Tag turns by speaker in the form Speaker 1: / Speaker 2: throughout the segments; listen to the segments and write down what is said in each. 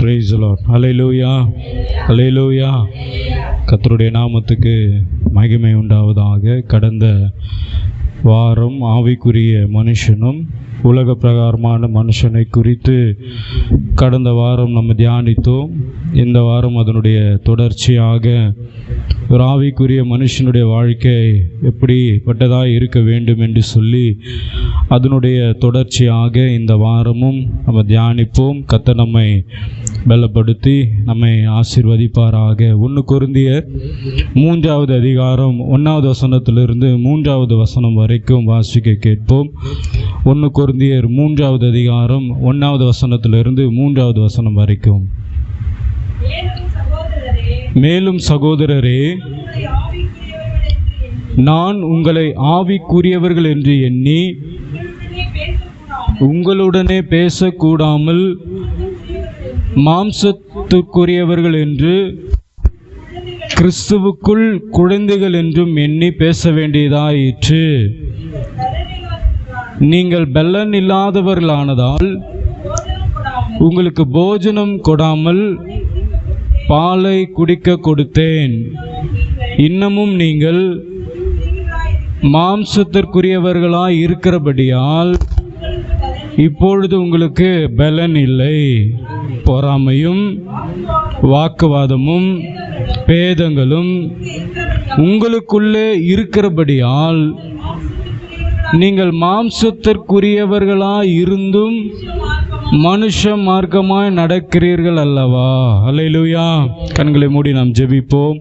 Speaker 1: Praise the Lord. Hallelujah. Hallelujah. கர்த்தருடைய நாமத்துக்கு மகிமை உண்டாவதாக. கடந்த வாரம் ஆவிக்குரிய மனுஷனும் உலக பிரகாரமான மனுஷனை குறித்து கடந்த வாரம் நம்ம தியானித்தோம். இந்த வாரம் அதனுடைய தொடர்ச்சியாக ஒரு ஆவிக்குரிய மனுஷனுடைய வாழ்க்கை எப்படிப்பட்டதாக இருக்க வேண்டும் என்று சொல்லி அதனுடைய தொடர்ச்சியாக இந்த வாரமும் நம்ம தியானிப்போம். கர்த்தர் நம்மை பலப்படுத்தி நம்மை ஆசீர்வதிப்பாராக. 1 கொரிந்தியர் 3வது அதிகாரம் 1வது வசனத்திலிருந்து 3வது வசனம் வரைக்கும் வாசிக்க கேட்போம். 1 கொரிந்தியர் 3வது அதிகாரம் 1வது வசனத்திலிருந்து 3வது வசனம் வரைக்கும். மேலும் சகோதரரே, நான் உங்களை ஆவிக்குரியவர்கள் என்று எண்ணி உங்களுடனே பேசக்கூடாமல் மாம்சத்துக்குரியவர்கள் என்று கிறிஸ்துவுக்குள் குழந்தைகள் என்றும் எண்ணி பேச வேண்டியதாயிற்று. நீங்கள் பெலன் இல்லாதவர்களானதால் உங்களுக்கு போஜனம் கொடாமல் பாலை குடிக்க கொடுத்தேன். இன்னமும் நீங்கள் மாம்சத்திற்குரியவர்களாய் இருக்கிறபடியால் இப்பொழுது உங்களுக்கு பெலன் இல்லை. பொறாமையும் வாக்குவாதமும் பேதங்களும் உங்களுக்குள்ளே இருக்கிறபடியால் நீங்கள் மாம்சத்திற்குரியவர்களாய் இருந்தும் மனுஷ மார்க்கமாய் நடக்கிறீர்கள் அல்லவா? அல்லேலூயா. கண்களை மூடி நாம் ஜெபிப்போம்.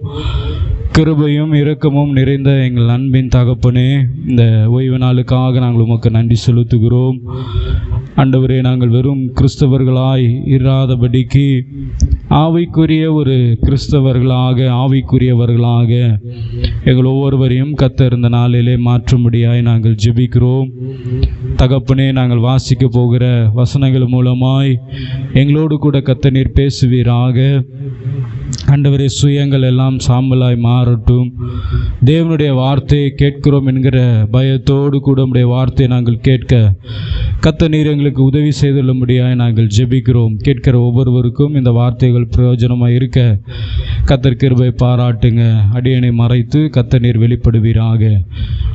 Speaker 1: கிருபையும் இரக்கமும் நிறைந்த எங்கள் அன்பின் தகப்பனே, இந்த ஓய்வு நாளுக்காக நாங்கள் உமக்கு நன்றி செலுத்துகிறோம். ஆண்டவரே, நாங்கள் வெறும் கிறிஸ்தவர்களாய் இராதபடிக்கு ஆவிக்குரிய ஒரு கிறிஸ்தவர்களாக ஆவிக்குரியவர்களாக எங்கள் ஒவ்வொருவரையும் கர்த்தர் இந்த நாளிலே மாற்றும்படியாய் நாங்கள் ஜெபிக்கிறோம். தகப்பனே, நாங்கள் வாசிக்க போகிற வசனங்கள் மூலமாய் எங்களோடு கூட கர்த்தர் நீர் பேசுவீராக. ஆண்டவரே, சுயங்கள் எல்லாம் சாம்பலாய் மாறட்டும். தேவனுடைய வார்த்தையை கேட்கிறோம் என்கிற பயத்தோடு கூட உம்முடைய வார்த்தையை நாங்கள் கேட்க கர்த்தர் நீர் எங்களுக்கு உதவி செய்துள்ளபடியாய் நாங்கள் ஜெபிக்கிறோம். கேட்கிற ஒவ்வொருவருக்கும் இந்த வார்த்தைகள் பிரயோஜனமாக இருக்க கர்த்தர் கிருபை பாராட்டுங்க. அடியனை மறைத்து கர்த்தர் நீர் வெளிப்படுவீராக.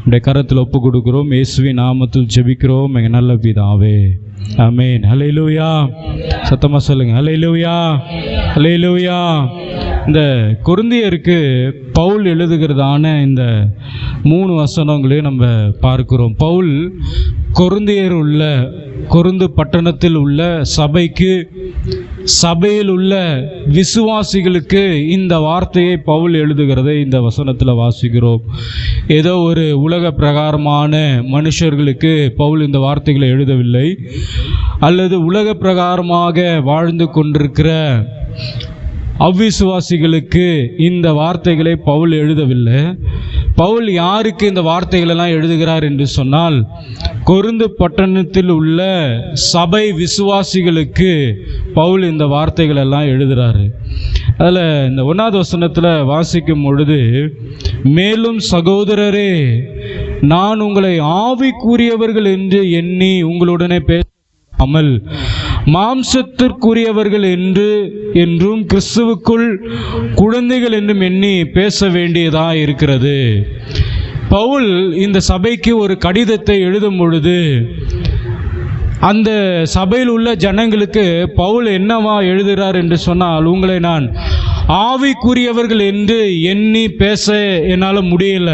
Speaker 1: உடைய கரத்தில் ஒப்பு கொடுக்கிறோம். இயேசுவின் நாமத்தில் ஜெபிக்கிறோம் எங்கள் நல்ல பிதாவே, ஆமென். ஹல்லேலூயா. சத்தமாக சொல்லுங்க, ஹல்லேலூயா, ஹல்லேலூயா. இந்த கொரிந்தியருக்கு பவுல் எழுதுகிறதான இந்த 3 வசனங்களையும் நம்ம பார்க்கிறோம். பவுல் கொரிந்து பட்டணத்தில் உள்ள சபைக்கு, சபையில் உள்ள விசுவாசிகளுக்கு இந்த வார்த்தையை பவுல் எழுதுகிறதை இந்த வசனத்தில் வாசிக்கிறோம். ஏதோ ஒரு உலக பிரகாரமான மனுஷர்களுக்கு பவுல் இந்த வார்த்தைகளை எழுதவில்லை, அல்லது உலக பிரகாரமாக வாழ்ந்து கொண்டிருக்கிற அவ்விசுவாசிகளுக்கு இந்த வார்த்தைகளை பவுல் எழுதவில்லை. பவுல் யாருக்கு இந்த வார்த்தைகளெல்லாம் எழுதுகிறார் என்று சொன்னால், கொரிந்து பட்டணத்தில் உள்ள சபை விசுவாசிகளுக்கு பவுல் இந்த வார்த்தைகள் எல்லாம் எழுதுகிறாரு. அதில் இந்த 1வது வசனத்தில் வாசிக்கும் பொழுது, மேலும் சகோதரரே, நான் உங்களை ஆவிக்குரியவர்கள் என்று எண்ணி உங்களுடனே பேசாமல் மாம்சத்திற்குரியவர்கள் என்றும் கிறிஸ்துவுக்குள் குழந்தைகள் என்றும் எண்ணி பேச வேண்டியதாக இருக்கிறது. பவுல் இந்த சபைக்கு ஒரு கடிதத்தை எழுதும் பொழுது அந்த சபையில் உள்ள ஜனங்களுக்கு பவுல் என்னவா எழுதுகிறார் என்று சொன்னால், உங்களை நான் ஆவிக்குரியவர்கள் என்று எண்ணி பேச என்னால் முடியல.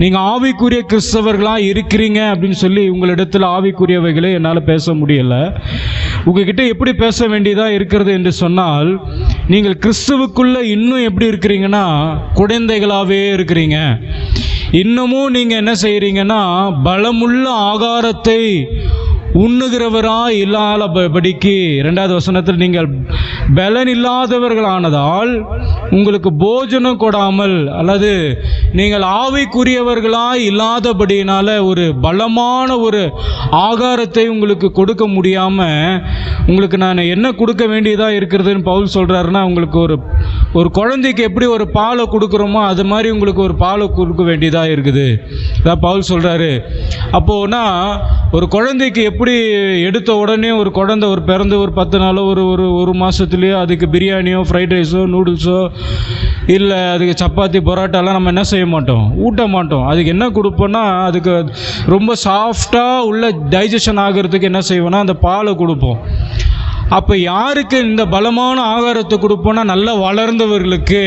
Speaker 1: நீங்கள் ஆவிக்குரிய கிறிஸ்தவர்களாக இருக்கிறீங்க அப்படின்னு சொல்லி உங்களிடத்தில் ஆவிக்குரியவைகளை என்னால் பேச முடியலை. உங்ககிட்ட எப்படி பேச வேண்டியதாக இருக்கிறது என்று சொன்னால், நீங்கள் கிறிஸ்துவுக்குள்ளே இன்னும் எப்படி இருக்கிறீங்கன்னா குழந்தைகளாகவே இருக்கிறீங்க. இன்னமும் நீங்கள் என்ன செய்கிறீங்கன்னா பலமுள்ள ஆகாரத்தை உண்ணுகிறவராய் இல்லாதபடிக்கு, 2வது வசனத்தில் நீங்கள் பலன் இல்லாதவர்களானதால் உங்களுக்கு போஜனம் கொடாமல், அல்லது நீங்கள் ஆவிக்குரியவர்களாய் இல்லாதபடியினால ஒரு பலமான ஒரு ஆகாரத்தை உங்களுக்கு கொடுக்க முடியாமல் உங்களுக்கு நான் என்ன கொடுக்க வேண்டியதாக இருக்கிறதுன்னு பவுல் சொல்கிறாருன்னா, உங்களுக்கு ஒரு குழந்தைக்கு எப்படி ஒரு பாலை கொடுக்குறோமோ அது மாதிரி உங்களுக்கு ஒரு பாலை கொடுக்க வேண்டியதாக இருக்குது. அதான் பவுல் சொல்கிறாரு. அப்போனா ஒரு குழந்தைக்கு எப்படி எப்படி எடுத்த உடனே ஒரு குழந்தை ஒரு பிறந்து ஒரு 10 நாளோ ஒரு மாதத்துலேயோ அதுக்கு பிரியாணியோ ஃப்ரைட் ரைஸோ நூடுல்ஸோ இல்லை அதுக்கு சப்பாத்தி பரோட்டாலாம் நம்ம என்ன செய்ய மாட்டோம், ஊட்ட மாட்டோம். அதுக்கு என்ன கொடுப்போன்னா அதுக்கு ரொம்ப சாஃப்டாக உள்ள டைஜஷன் ஆகிறதுக்கு என்ன செய்வோன்னா அந்த பாலை கொடுப்போம். அப்போ யாருக்கு இந்த பலமான ஆகாரத்தை கொடுப்போன்னா நல்ல வளர்ந்தவர்களுக்கு,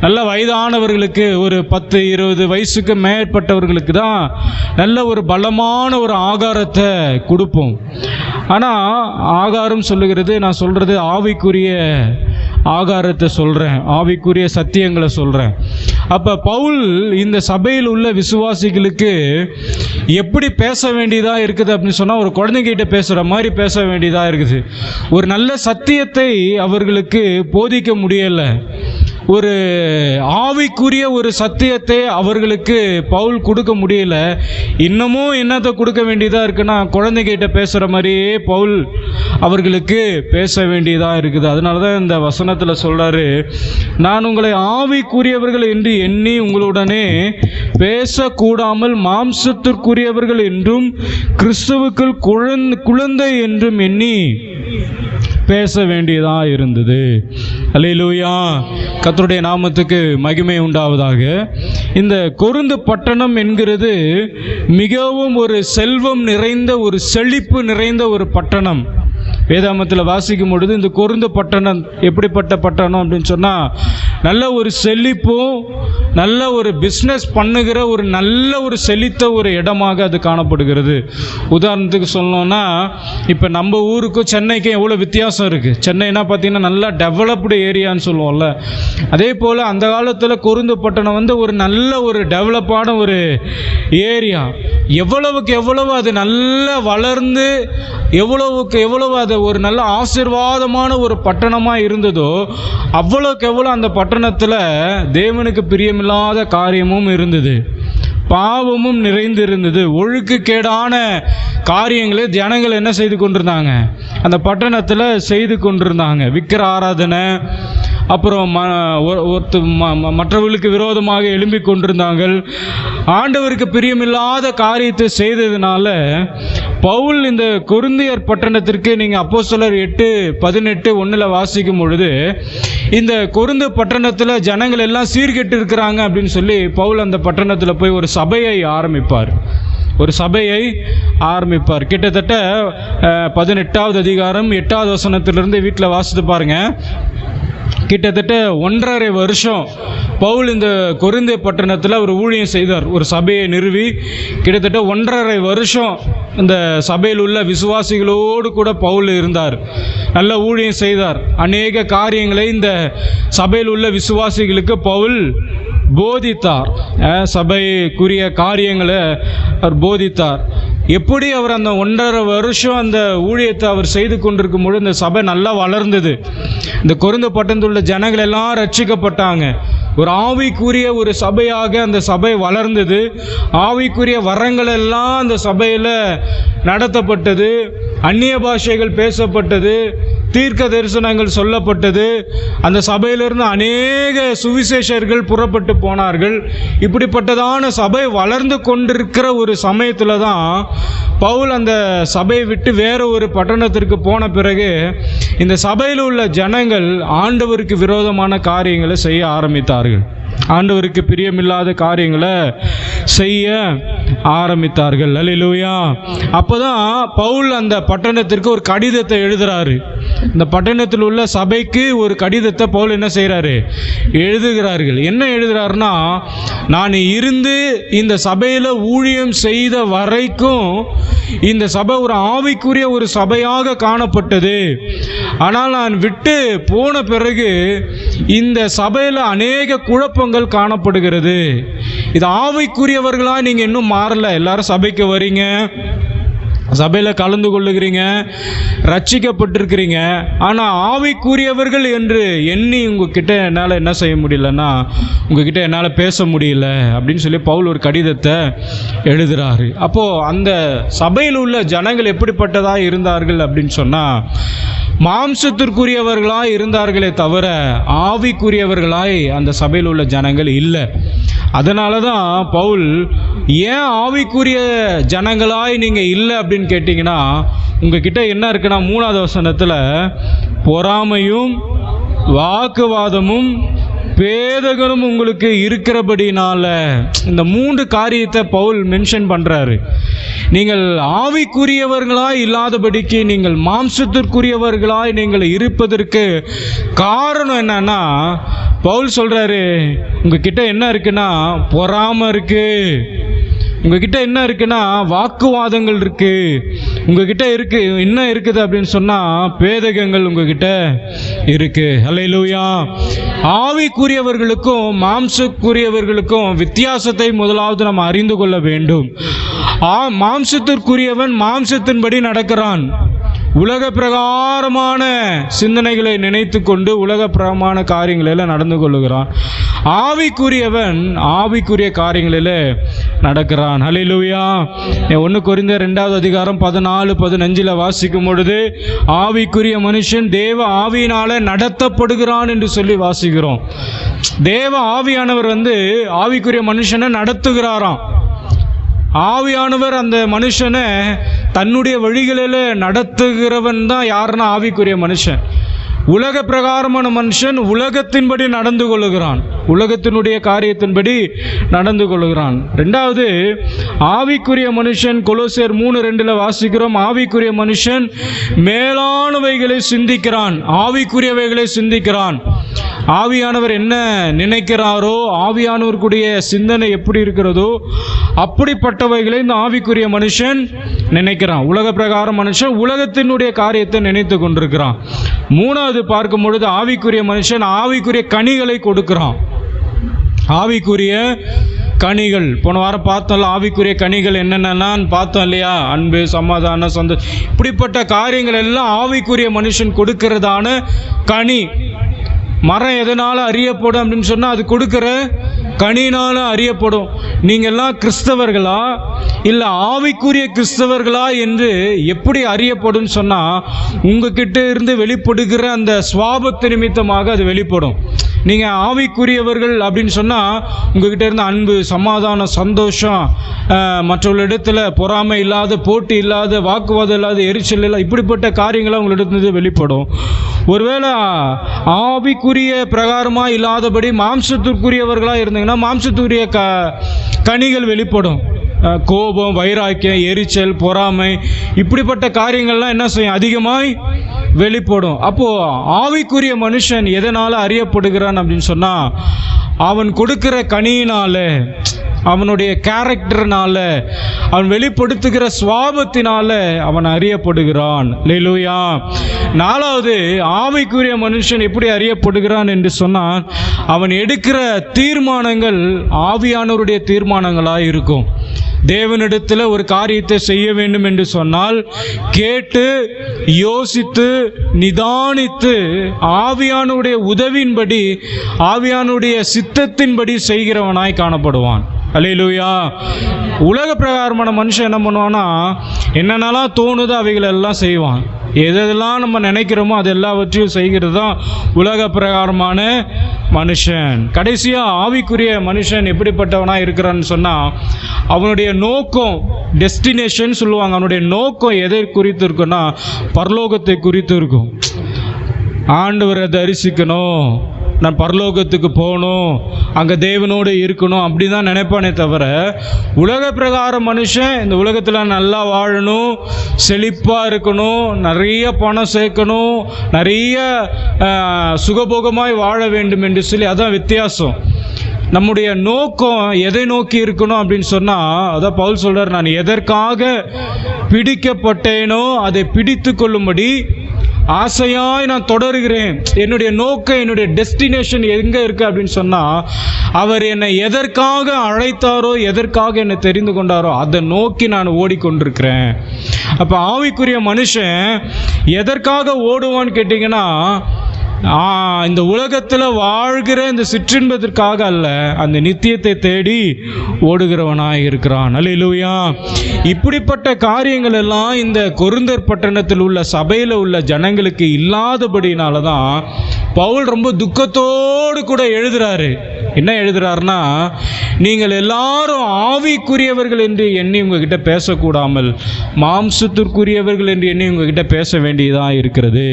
Speaker 1: நல்ல வயதானவர்களுக்கு, ஒரு 10-20 வயசுக்கு மேற்பட்டவர்களுக்கு தான் நல்ல ஒரு பலமான ஒரு ஆகாரத்தை கொடுப்போம். ஆனால் ஆகாரம் சொல்லுகிறது, நான் சொல்கிறது ஆவிக்குரிய ஆகாரத்தை சொல்கிறேன், ஆவிக்குரிய சத்தியங்களை சொல்கிறேன். அப்போ பவுல் இந்த சபையில் உள்ள விசுவாசிகளுக்கு எப்படி பேச வேண்டியதாக இருக்குது அப்படின்னு சொன்னால், ஒரு குழந்தைகிட்ட பேசுகிற மாதிரி பேச வேண்டியதாக இருக்குது. ஒரு நல்ல சத்தியத்தை அவர்களுக்கு போதிக்க முடியலை. ஒரு ஆவிக்குரிய ஒரு சத்தியத்தை அவர்களுக்கு பவுல் கொடுக்க முடியல. இன்னமும் என்னத்தை கொடுக்க வேண்டியதாக இருக்குன்னா, குழந்தைகிட்ட பேசுகிற மாதிரியே பவுல் அவர்களுக்கு பேச வேண்டியதாக இருக்குது. அதனால தான் இந்த வசனத்தில் சொல்கிறாரு, நான் உங்களை ஆவிக்குரியவர்கள் என்று எண்ணி உங்களுடனே பேசக்கூடாமல் மாம்சத்திற்குரியவர்கள் என்றும் கிறிஸ்துவுக்குள் குழந்தை என்றும் எண்ணி பேச வேண்டியதாக இருந்தது. அல்லேலூயா, கர்த்தருடைய நாமத்துக்கு மகிமை உண்டாவதாக. இந்த கொரிந்து பட்டணம் என்கிறது மிகவும் ஒரு செல்வம் நிறைந்த, ஒரு செழிப்பு நிறைந்த ஒரு பட்டணம். வேதாமத்தில் வாசிக்கும் பொழுது இந்த கொரிந்து பட்டணம் எப்படிப்பட்ட பட்டணம் அப்படின்னு சொன்னால், நல்ல ஒரு செழிப்பும் நல்ல ஒரு பிஸ்னஸ் பண்ணுகிற ஒரு நல்ல ஒரு செழித்த ஒரு இடமாக அது காணப்படுகிறது. உதாரணத்துக்கு சொல்லணும்னா, இப்போ நம்ம ஊருக்கும் சென்னைக்கும் எவ்வளோ வித்தியாசம் இருக்குது. சென்னைனா பார்த்திங்கன்னா நல்லா டெவலப்டு ஏரியான்னு சொல்லுவோம்ல, அதே போல் அந்த காலத்தில் கொரிந்து பட்டணம் வந்து ஒரு நல்ல ஒரு டெவலப்பான ஒரு ஏரியா. எவ்வளவுக்கு எவ்வளவு அது நல்லா வளர்ந்து எவ்வளவுக்கு எவ்வளவு அது ஒரு நல்ல ஆசீர்வாதமான ஒரு பட்டணமாக இருந்ததோ, அவ்வளோக்கு எவ்வளோ அந்த பட்டணத்தில் தேவனுக்கு பிரியமில்லாத காரியமும் இருந்தது, பாவமும் நிறைந்து இருந்தது. ஒழுக்கக்கேடான காரியங்களை ஜனங்கள் என்ன செய்து கொண்டிருந்தாங்க, அந்த பட்டணத்தில் செய்து கொண்டிருந்தாங்க. விக்கிர ஆராதனை, அப்புறம் மற்றவர்களுக்கு விரோதமாக எழும்பிக் கொண்டிருந்தார்கள். ஆண்டவருக்கு பிரியமில்லாத காரியத்தை செய்ததுனால பவுல் இந்த கொரிந்தியர் பட்டணத்திற்கு, நீங்கள் அப்போஸ்தலர் 8:18 வாசிக்கும் பொழுது, இந்த கொரிந்து பட்டணத்தில் ஜனங்கள் எல்லாம் சீர்கெட்டு இருக்கிறாங்க அப்படின்னு சொல்லி பவுல் அந்த பட்டணத்தில் போய் ஒரு சபையை ஆரம்பிப்பார். கிட்டத்தட்ட 18வது அதிகாரம் 8வது வசனத்திலிருந்து வீட்டில் வாசித்து பாருங்கள். கிட்டத்தட்ட 1.5 வருஷம் பவுல் இந்த கொரிந்து பட்டணத்தில் ஒரு ஊழியம் செய்தார். ஒரு சபையை நிறுவி கிட்டத்தட்ட 1.5 வருஷம் இந்த சபையில் உள்ள விசுவாசிகளோடு கூட பவுல் இருந்தார். நல்ல ஊழியம் செய்தார். அநேக காரியங்களை இந்த சபையில் உள்ள விசுவாசிகளுக்கு பவுல் போதித்தார். சபைக்குரிய காரியங்களை அவர் போதித்தார். எப்படி அவர் அந்த 1.5 வருஷம் அந்த ஊழியத்தை அவர் செய்து கொண்டிருக்கும் பொழுது இந்த சபை நல்லா வளர்ந்தது. இந்த கொரிந்து பட்டணத்தில் உள்ள ஜனங்கள் எல்லாம் ரட்சிக்கப்பட்டாங்க. ஒரு ஆவிக்குரிய ஒரு சபையாக அந்த சபை வளர்ந்தது. ஆவிக்குரிய வரங்கள் எல்லாம் அந்த சபையில் நடத்தப்பட்டது. அந்நிய பாஷைகள் பேசப்பட்டது. தீர்க்க தரிசனங்கள் சொல்லப்பட்டது. அந்த சபையிலிருந்து அநேக சுவிசேஷர்கள் புறப்பட்டு போனார்கள். இப்படிப்பட்டதான சபை வளர்ந்து கொண்டிருக்கிற ஒரு சமயத்தில் தான் பவுல் அந்த சபையை விட்டு வேற ஒரு பட்டணத்திற்கு போன பிறகு இந்த சபையில் உள்ள ஜனங்கள் ஆண்டவருக்கு விரோதமான காரியங்களை செய்ய ஆரம்பித்தார்கள். ஆண்டவருக்கு பிரியமில்லாத காரியங்களை செய்ய ஆரம்பித்தார்கள். அல்லேலூயா. அப்போதான் பவுல் அந்த பட்டணத்திற்கு ஒரு கடிதத்தை எழுதுகிறாரு. இந்த பட்டணத்தில் உள்ள சபைக்கு ஒரு கடிதத்தை பவுல் என்ன செய்கிறாரு, எழுதுகிறார்கள். என்ன எழுதுகிறாருன்னா, நான் இருந்து இந்த சபையில் ஊழியம் செய்த வரைக்கும் இந்த சபை ஒரு ஆவிக்குரிய ஒரு சபையாக காணப்பட்டது. ஆனால் நான் விட்டு போன பிறகு இந்த சபையில் அநேக குழப்பங்கள் காணப்படுகிறது. இது ஆவிக்குரியவர்களாக நீங்கள் இன்னும் மாறல. எல்லாரும் சபைக்கு வரீங்க, சபையில் கலந்து கொள்ளுகிறீங்க, ரட்சிக்கப்பட்டிருக்கிறீங்க. ஆனால் ஆவிக்குரியவர்கள் என்று எண்ணி உங்ககிட்ட என்னால் என்ன செய்ய முடியலன்னா, உங்ககிட்ட என்னால் பேச முடியல அப்படின்னு சொல்லி பவுல் ஒரு கடிதத்தை எழுதுகிறாரு. அப்போது அந்த சபையில் உள்ள ஜனங்கள் எப்படிப்பட்டதாக இருந்தார்கள் அப்படின்னு சொன்னால், மாம்சத்திற்குரியவர்களாய் இருந்தார்களே தவிர ஆவிக்குரியவர்களாய் அந்த சபையில் உள்ள ஜனங்கள் இல்லை. அதனால தான் பவுல், ஏன் ஆவிக்குரிய ஜனங்களாய் நீங்கள் இல்லை அப்படின்னு அப்படின்னு கேட்டிங்கன்னா, உங்ககிட்ட என்ன இருக்குன்னா 3வது வசனத்தில் பொறாமையும் வாக்குவாதமும் பேதகனும் உங்களுக்கு இருக்கிறபடினால, இந்த 3 காரியத்தை பவுல் மென்ஷன் பண்ணுறாரு. நீங்கள் ஆவிக்குரியவர்களாய் இல்லாதபடிக்கு நீங்கள் மாம்சத்திற்குரியவர்களாய் நீங்கள் இருப்பதற்கு காரணம் என்னன்னா, பவுல் சொல்கிறாரு, உங்ககிட்ட என்ன இருக்குன்னா பொறாமை இருக்குது, உங்ககிட்ட என்ன இருக்குன்னா வாக்குவாதங்கள் இருக்கு, உங்ககிட்ட இருக்கு என்ன இருக்குது அப்படின்னு சொன்னா பேதகங்கள் உங்ககிட்ட இருக்கு. அல்லேலூயா. ஆவிக்குரியவர்களுக்கும் மாம்சக்குரியவர்களுக்கும் வித்தியாசத்தை முதலாவது நம்ம அறிந்து கொள்ள வேண்டும். மாம்சத்திற்குரியவன் மாம்சத்தின்படி நடக்கிறான், உலக பிரகாரமான சிந்தனைகளை நினைத்து கொண்டு உலக பிரகாரமான காரியங்களில் நடந்து கொள்ளுகிறான். ஆவிக்குரியவன் ஆவிக்குரிய காரியங்களில் நடக்கிறான். ஹல்லேலூயா. 1 கொரிந்தியர் 2வது அதிகாரம் 14-15 வாசிக்கும் பொழுது, ஆவிக்குரிய மனுஷன் தேவ ஆவியினால நடத்தப்படுகிறான் என்று சொல்லி வாசிக்கிறோம். தேவ ஆவியானவர் ஆவிக்குரிய மனுஷனை நடத்துகிறாராம். ஆவியானவர் அந்த மனுஷனை தன்னுடைய வழிகளில் நடத்துகிறவன் தான் யாருன்னா ஆவிக்குரிய மனுஷன். உலக பிரகாரமான மனுஷன் உலகத்தின்படி நடந்து கொள்ளுகிறான், உலகத்தினுடைய காரியத்தின்படி நடந்து கொள்ளுகிறான். 2வது ஆவிக்குரிய மனுஷன் கொலோசியர் 3:2 வாசிக்கிறோம், ஆவிக்குரிய மனுஷன் மேலானவைகளை சிந்திக்கிறான், ஆவிக்குரியவைகளை சிந்திக்கிறான். ஆவியானவர் என்ன நினைக்கிறாரோ, ஆவியானவருக்குடைய சிந்தனை எப்படி இருக்கிறதோ அப்படிப்பட்டவைகளை இந்த ஆவிக்குரிய மனுஷன் நினைக்கிறான். உலக பிரகார மனுஷன் உலகத்தினுடைய காரியத்தை நினைத்து கொண்டிருக்கிறான். 3வது பார்க்கும் பொழுது ஆவிக்குரிய மனுஷன் ஆவிக்குரிய கனிகளை கொடுக்கிறான். ஆவிக்குரிய கனிகள் போன வாரம் பார்த்தோம்ல, ஆவிக்குரிய கனிகள் என்னென்னலாம் பார்த்தோம் இல்லையா? அன்பு, சமாதானம், சந்தோஷம், இப்படிப்பட்ட காரியங்கள் எல்லாம் ஆவிக்குரிய மனுஷன் கொடுக்கிறதான கனி. மரம் எதனால் அறியப்படும் அப்படின்னு சொன்னால் அது கொடுக்குற கனினால் அறியப்படும். நீங்கள்லாம் கிறிஸ்தவர்களா இல்லை ஆவிக்குரிய கிறிஸ்தவர்களா என்று எப்படி அறியப்படும் சொன்னால், உங்ககிட்ட இருந்து வெளிப்படுகிற அந்த சுவாபத்து நிமித்தமாக அது வெளிப்படும். நீங்கள் ஆவிக்குரியவர்கள் அப்படின்னு சொன்னால் உங்ககிட்ட இருந்து அன்பு, சமாதானம், சந்தோஷம், மற்றவர்களிடத்தில் பொறாமை இல்லாத, போட்டி இல்லாத, வாக்குவாதம் இல்லாத, எரிச்சல் இல்லாத, இப்படிப்பட்ட காரியங்களாக உங்களிடத்துலேருந்து வெளிப்படும். ஒருவேளை ஆவிக்குரிய பிரகாரமாக இல்லாதபடி மாம்சத்திற்குரியவர்களாக இருந்தீங்கன்னா மாம்சத்துக்குரிய கனிகள் வெளிப்படும். கோபம், வைராக்கியம், எரிச்சல், பொறாமை, இப்படிப்பட்ட காரியங்கள்லாம் என்ன செய்யும்? அதிகமாய் வெளிப்படும். அப்போது ஆவிக்குரிய மனுஷன் எதனால் அறியப்படுகிறான் அப்படின்னு சொன்னால், அவன் கொடுக்கிற கனியினால, அவனுடைய கேரக்டர்னால, அவன் வெளிப்படுத்துகிற சுவாபத்தினால அவன் அறியப்படுகிறான். அல்லேலூயா. 4வது ஆவிக்குரிய மனுஷன் எப்படி அறியப்படுகிறான் என்று சொன்னால், அவன் எடுக்கிற தீர்மானங்கள் ஆவியானவருடைய தீர்மானங்களாக இருக்கும். தேவனிடத்தில் ஒரு காரியத்தை செய்ய வேண்டும் என்று சொன்னால் கேட்டு யோசித்து நிதானித்து ஆவியானுடைய உதவியின்படி, ஆவியானுடைய சித்தத்தின்படி செய்கிறவனாய் காணப்படுவான். அல்லேலூயா. உலக பிரகாரமான மனுஷன் என்ன பண்ணுவான்னா, என்னென்னலாம் தோணுதோ அவைகளெல்லாம் செய்வான். எதெல்லாம் நம்ம நினைக்கிறோமோ அது எல்லாவற்றையும் செய்கிறது தான் உலக பிரகாரமான மனுஷன். கடைசியாக ஆவிக்குரிய மனுஷன் எப்படிப்பட்டவனாக இருக்கிறான்னு சொன்னால், அவனுடைய நோக்கம், டெஸ்டினேஷன் சொல்லுவாங்க, அவனுடைய நோக்கம் எதை குறித்து இருக்குன்னா பரலோகத்தை குறித்து இருக்கும். ஆண்டவரை தரிசிக்கணும், நான் பரலோகத்துக்கு போகணும், அங்கே தேவனோடு இருக்கணும், அப்படி தான் நினைப்பானே தவிர, உலக பிரகார மனுஷன் இந்த உலகத்தில் நல்லா வாழணும், செழிப்பாக இருக்கணும், நிறைய பணம் சேர்க்கணும், நிறைய சுகபோகமாய் வாழ வேண்டும் என்று சொல்லி, அதான் வித்தியாசம். நம்முடைய நோக்கம் எதை நோக்கி இருக்கணும் அப்படின்னு சொன்னால், அதான் பவுல் சொல்கிறார், நான் எதற்காக பிடிக்கப்பட்டேனோ அதை பிடித்து கொள்ளும்படி ஆசையாய் நான் தொடருகிறேன். என்னுடைய நோக்கம், என்னுடைய டெஸ்டினேஷன் எங்கே இருக்குது அப்படின்னு சொன்னால், அவர் என்னை எதற்காக அழைத்தாரோ, எதற்காக என்னை தெரிந்து கொண்டாரோ அதை நோக்கி நான் ஓடிக்கொண்டிருக்கிறேன். அப்போ ஆவிக்குரிய மனுஷன் எதற்காக ஓடுவான்னு கேட்டிங்கன்னா, இந்த உலகத்தில் வாழ்கிற இந்த சிற்றின்பத்திற்காக அல்ல, அந்த நித்தியத்தை தேடி ஓடுகிறவனாய் இருக்கிறான். அல்லேலூயா. இப்படிப்பட்ட காரியங்கள் எல்லாம் இந்த கொரிந்தர் பட்டணத்தில் உள்ள சபையில் உள்ள ஜனங்களுக்கு இல்லாதபடினால தான் பவுல் ரொம்ப துக்கத்தோடு கூட எழுதுறாரு. என்ன எழுதுறாருன்னா, நீங்கள் எல்லாரும் ஆவிக்குரியவர்கள் என்று எண்ணி உங்ககிட்ட பேசக்கூடாமல் மாம்சத்திற்குரியவர்கள் என்று எண்ணி உங்ககிட்ட பேச வேண்டியதாக இருக்கிறது.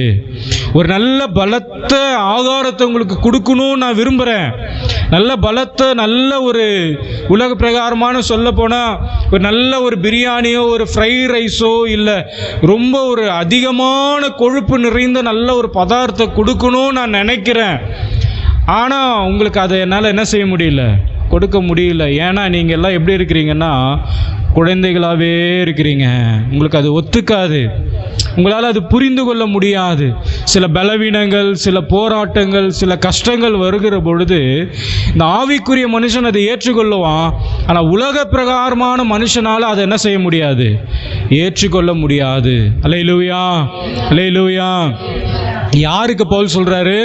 Speaker 1: ஒரு நல்ல பலத்த ஆகாரத்தை உங்களுக்கு கொடுக்கணும்னு நான் விரும்புகிறேன். நல்ல பலத்த, நல்ல ஒரு உலக பிரகாரமான சொல்ல போனால் ஒரு நல்ல ஒரு பிரியாணியோ ஒரு ஃப்ரைட் ரைஸோ இல்லை ரொம்ப ஒரு அதிகமான கொழுப்பு நிறைந்த நல்ல ஒரு பதார்த்தத்தை கொடுக்கணும்னு நான் நினைக்கிறேன். ஆனால் உங்களுக்கு அதை என்னால் என்ன செய்ய முடியல, கொடுக்க முடியல. ஏன்னா நீங்கள் எல்லாம் எப்படி இருக்கிறீங்கன்னா குழந்தைகளாகவே இருக்கிறீங்க. உங்களுக்கு அது ஒத்துக்காது, உங்களால் அது புரிந்து கொள்ள முடியாது. சில பலவீனங்கள், சில போராட்டங்கள், சில கஷ்டங்கள் வருகிற பொழுது இந்த ஆவிக்குரிய மனுஷன் அதை ஏற்றுக்கொள்ளுவான். ஆனால் உலக பிரகாரமான மனுஷனால் அதை என்ன செய்ய முடியாது, ஏற்றுக்கொள்ள முடியாது. அல்லேலூயா, அல்லேலூயா. யாருக்கு பவுல் சொல்றாரு?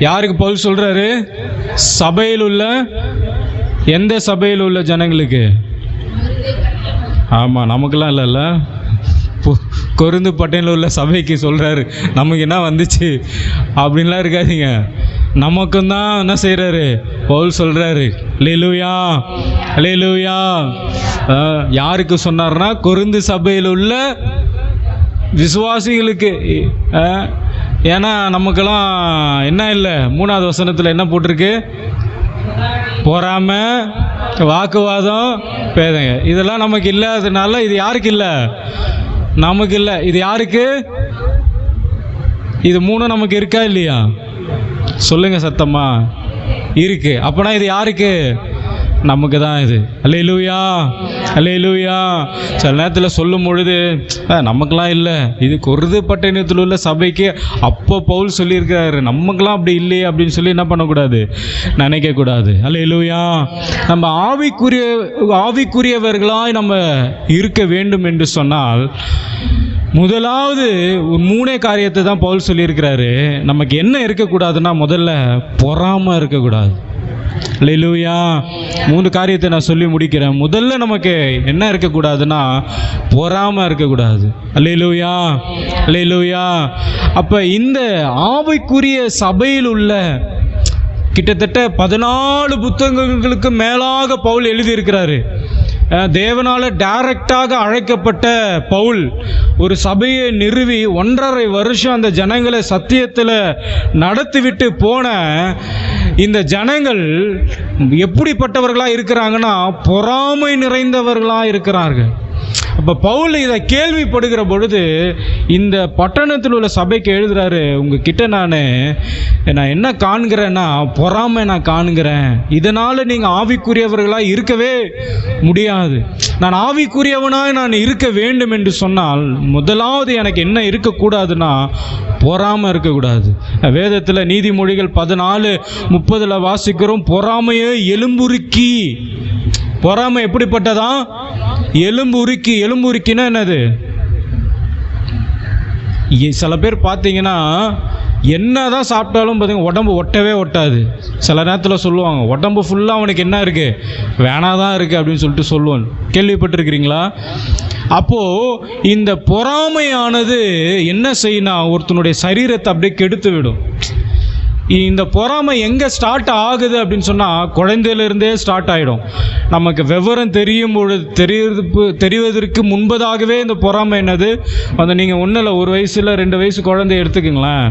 Speaker 1: யாருக்கு பவுல் சொல்றாரு? சபையில் உள்ள, எந்த சபையில் உள்ள ஜனங்களுக்கு? ஆமாம், நமக்கெல்லாம் இல்லைல்ல, கொருந்து பட்டையில் உள்ள சபைக்கு சொல்கிறாரு. நமக்கு என்ன வந்துச்சு அப்படின்லாம் இருக்காதீங்க. நமக்கும் தான் என்ன செய்கிறாரு பவுல் சொல்கிறாரு. அல்லேலூயா, அல்லேலூயா. யாருக்கு சொன்னார்னா கொருந்து சபையில் உள்ள விசுவாசிகளுக்கு. ஏன்னா நமக்கெல்லாம் என்ன இல்லை, 3வது வசனத்தில் என்ன போட்டிருக்கு? பொறாமை, வாக்குவாதம், பேதங்க. இதெல்லாம் நமக்கு இல்லாததுனால இது யாருக்கு இல்லை? நமக்கு இல்லை. இது யாருக்கு? இது 3 நமக்கு இருக்கா இல்லையா? சொல்லுங்க சத்தமா. இருக்கு. அப்போனா இது யாருக்கு? நமக்கு தான் இது. அல்லேலூயா, அல்லேலூயா. சில நேரத்தில் சொல்லும் பொழுது நமக்கெல்லாம் இல்லை, இது கொருது பட்டணத்தில் உள்ள சபைக்கு அப்போ பவுல் சொல்லியிருக்கிறாரு, நமக்கெல்லாம் அப்படி இல்லையே அப்படின்னு சொல்லி என்ன பண்ணக்கூடாது, நினைக்கக்கூடாது. அல்லேலூயா. நம்ம ஆவிக்குரியவர்களாய் நம்ம இருக்க வேண்டும் என்று சொன்னால் முதலாவது 3 காரியத்தை தான் பவுல் சொல்லியிருக்கிறாரு. நமக்கு என்ன இருக்கக்கூடாதுன்னா, முதல்ல பொறாமை இருக்கக்கூடாது. அல்லேலூயா. 3 காரியத்தை நான் சொல்லி முடிக்கிறேன். முதல்ல நமக்கு என்ன இருக்கக்கூடாதுன்னா, பொறாமை இருக்கக்கூடாது. அல்லேலூயா, அல்லேலூயா. அப்போ இந்த ஆவிக்குரிய சபையில் உள்ள கிட்டத்தட்ட 14 புத்தகங்களுக்கு மேலாக பவுல் எழுதியிருக்கிறாரு. தேவனால் டைரக்டாக அழைக்கப்பட்ட பவுல் ஒரு சபையை நிறுவி 1.5 வருஷம் அந்த ஜனங்களை சத்தியத்தில் நடத்திவிட்டு போன இந்த ஜனங்கள் எப்படிப்பட்டவர்களாக இருக்கிறாங்கன்னா, பொறாமை நிறைந்தவர்களாக இருக்கிறார்கள். அப்போ பவுல் இதை கேள்விப்படுகிற பொழுது இந்த பட்டணத்தில் உள்ள சபைக்கு எழுதுகிறாரு, உங்ககிட்ட நான் என்ன காண்கிறேன்னா பொறாமை நான் காண்கிறேன். இதனால் நீங்கள் ஆவிக்குரியவர்களாக இருக்கவே முடியாது. நான் ஆவிக்குரியவனாய் நான் இருக்க வேண்டும் என்று சொன்னால் முதலாவது எனக்கு என்ன இருக்கக்கூடாதுன்னா, பொறாமை இருக்கக்கூடாது. வேதத்தில் நீதிமொழிகள் 14:30 வாசிக்கிறோம், பொறாமையே எலும்புருக்கி. பொறாமை எப்படிப்பட்டதா? எலும்புருக்கி. எலும்புருக்கினா என்னது? சில பேர் பார்த்தீங்கன்னா என்ன தான் சாப்பிட்டாலும் பார்த்தீங்கன்னா உடம்பு ஒட்டவே ஒட்டாது. சில நேரத்தில் சொல்லுவாங்க, உடம்பு ஃபுல்லாக அவனுக்கு என்ன இருக்குது, வேணாதான் இருக்குது அப்படின்னு சொல்லிட்டு சொல்லுவான். கேள்விப்பட்டிருக்கிறீங்களா? அப்போது இந்த பொறாமையானது என்ன செய்யணும், ஒருத்தனுடைய சரீரத்தை அப்படியே கெடுத்து விடும். இந்த பொறாமை எங்கே ஸ்டார்ட் ஆகுது அப்படின்னு சொன்னால், குழந்தையிலிருந்தே ஸ்டார்ட் ஆகிடும். நமக்கு விவரம் தெரியும் பொழுது தெரிவதற்கு முன்பதாகவே இந்த பொறாமை என்னது அந்த நீங்கள் ஒன்றும் இல்லை, 1 வயசு இல்லை 2 வயசு குழந்தைய எடுத்துக்குங்களேன்.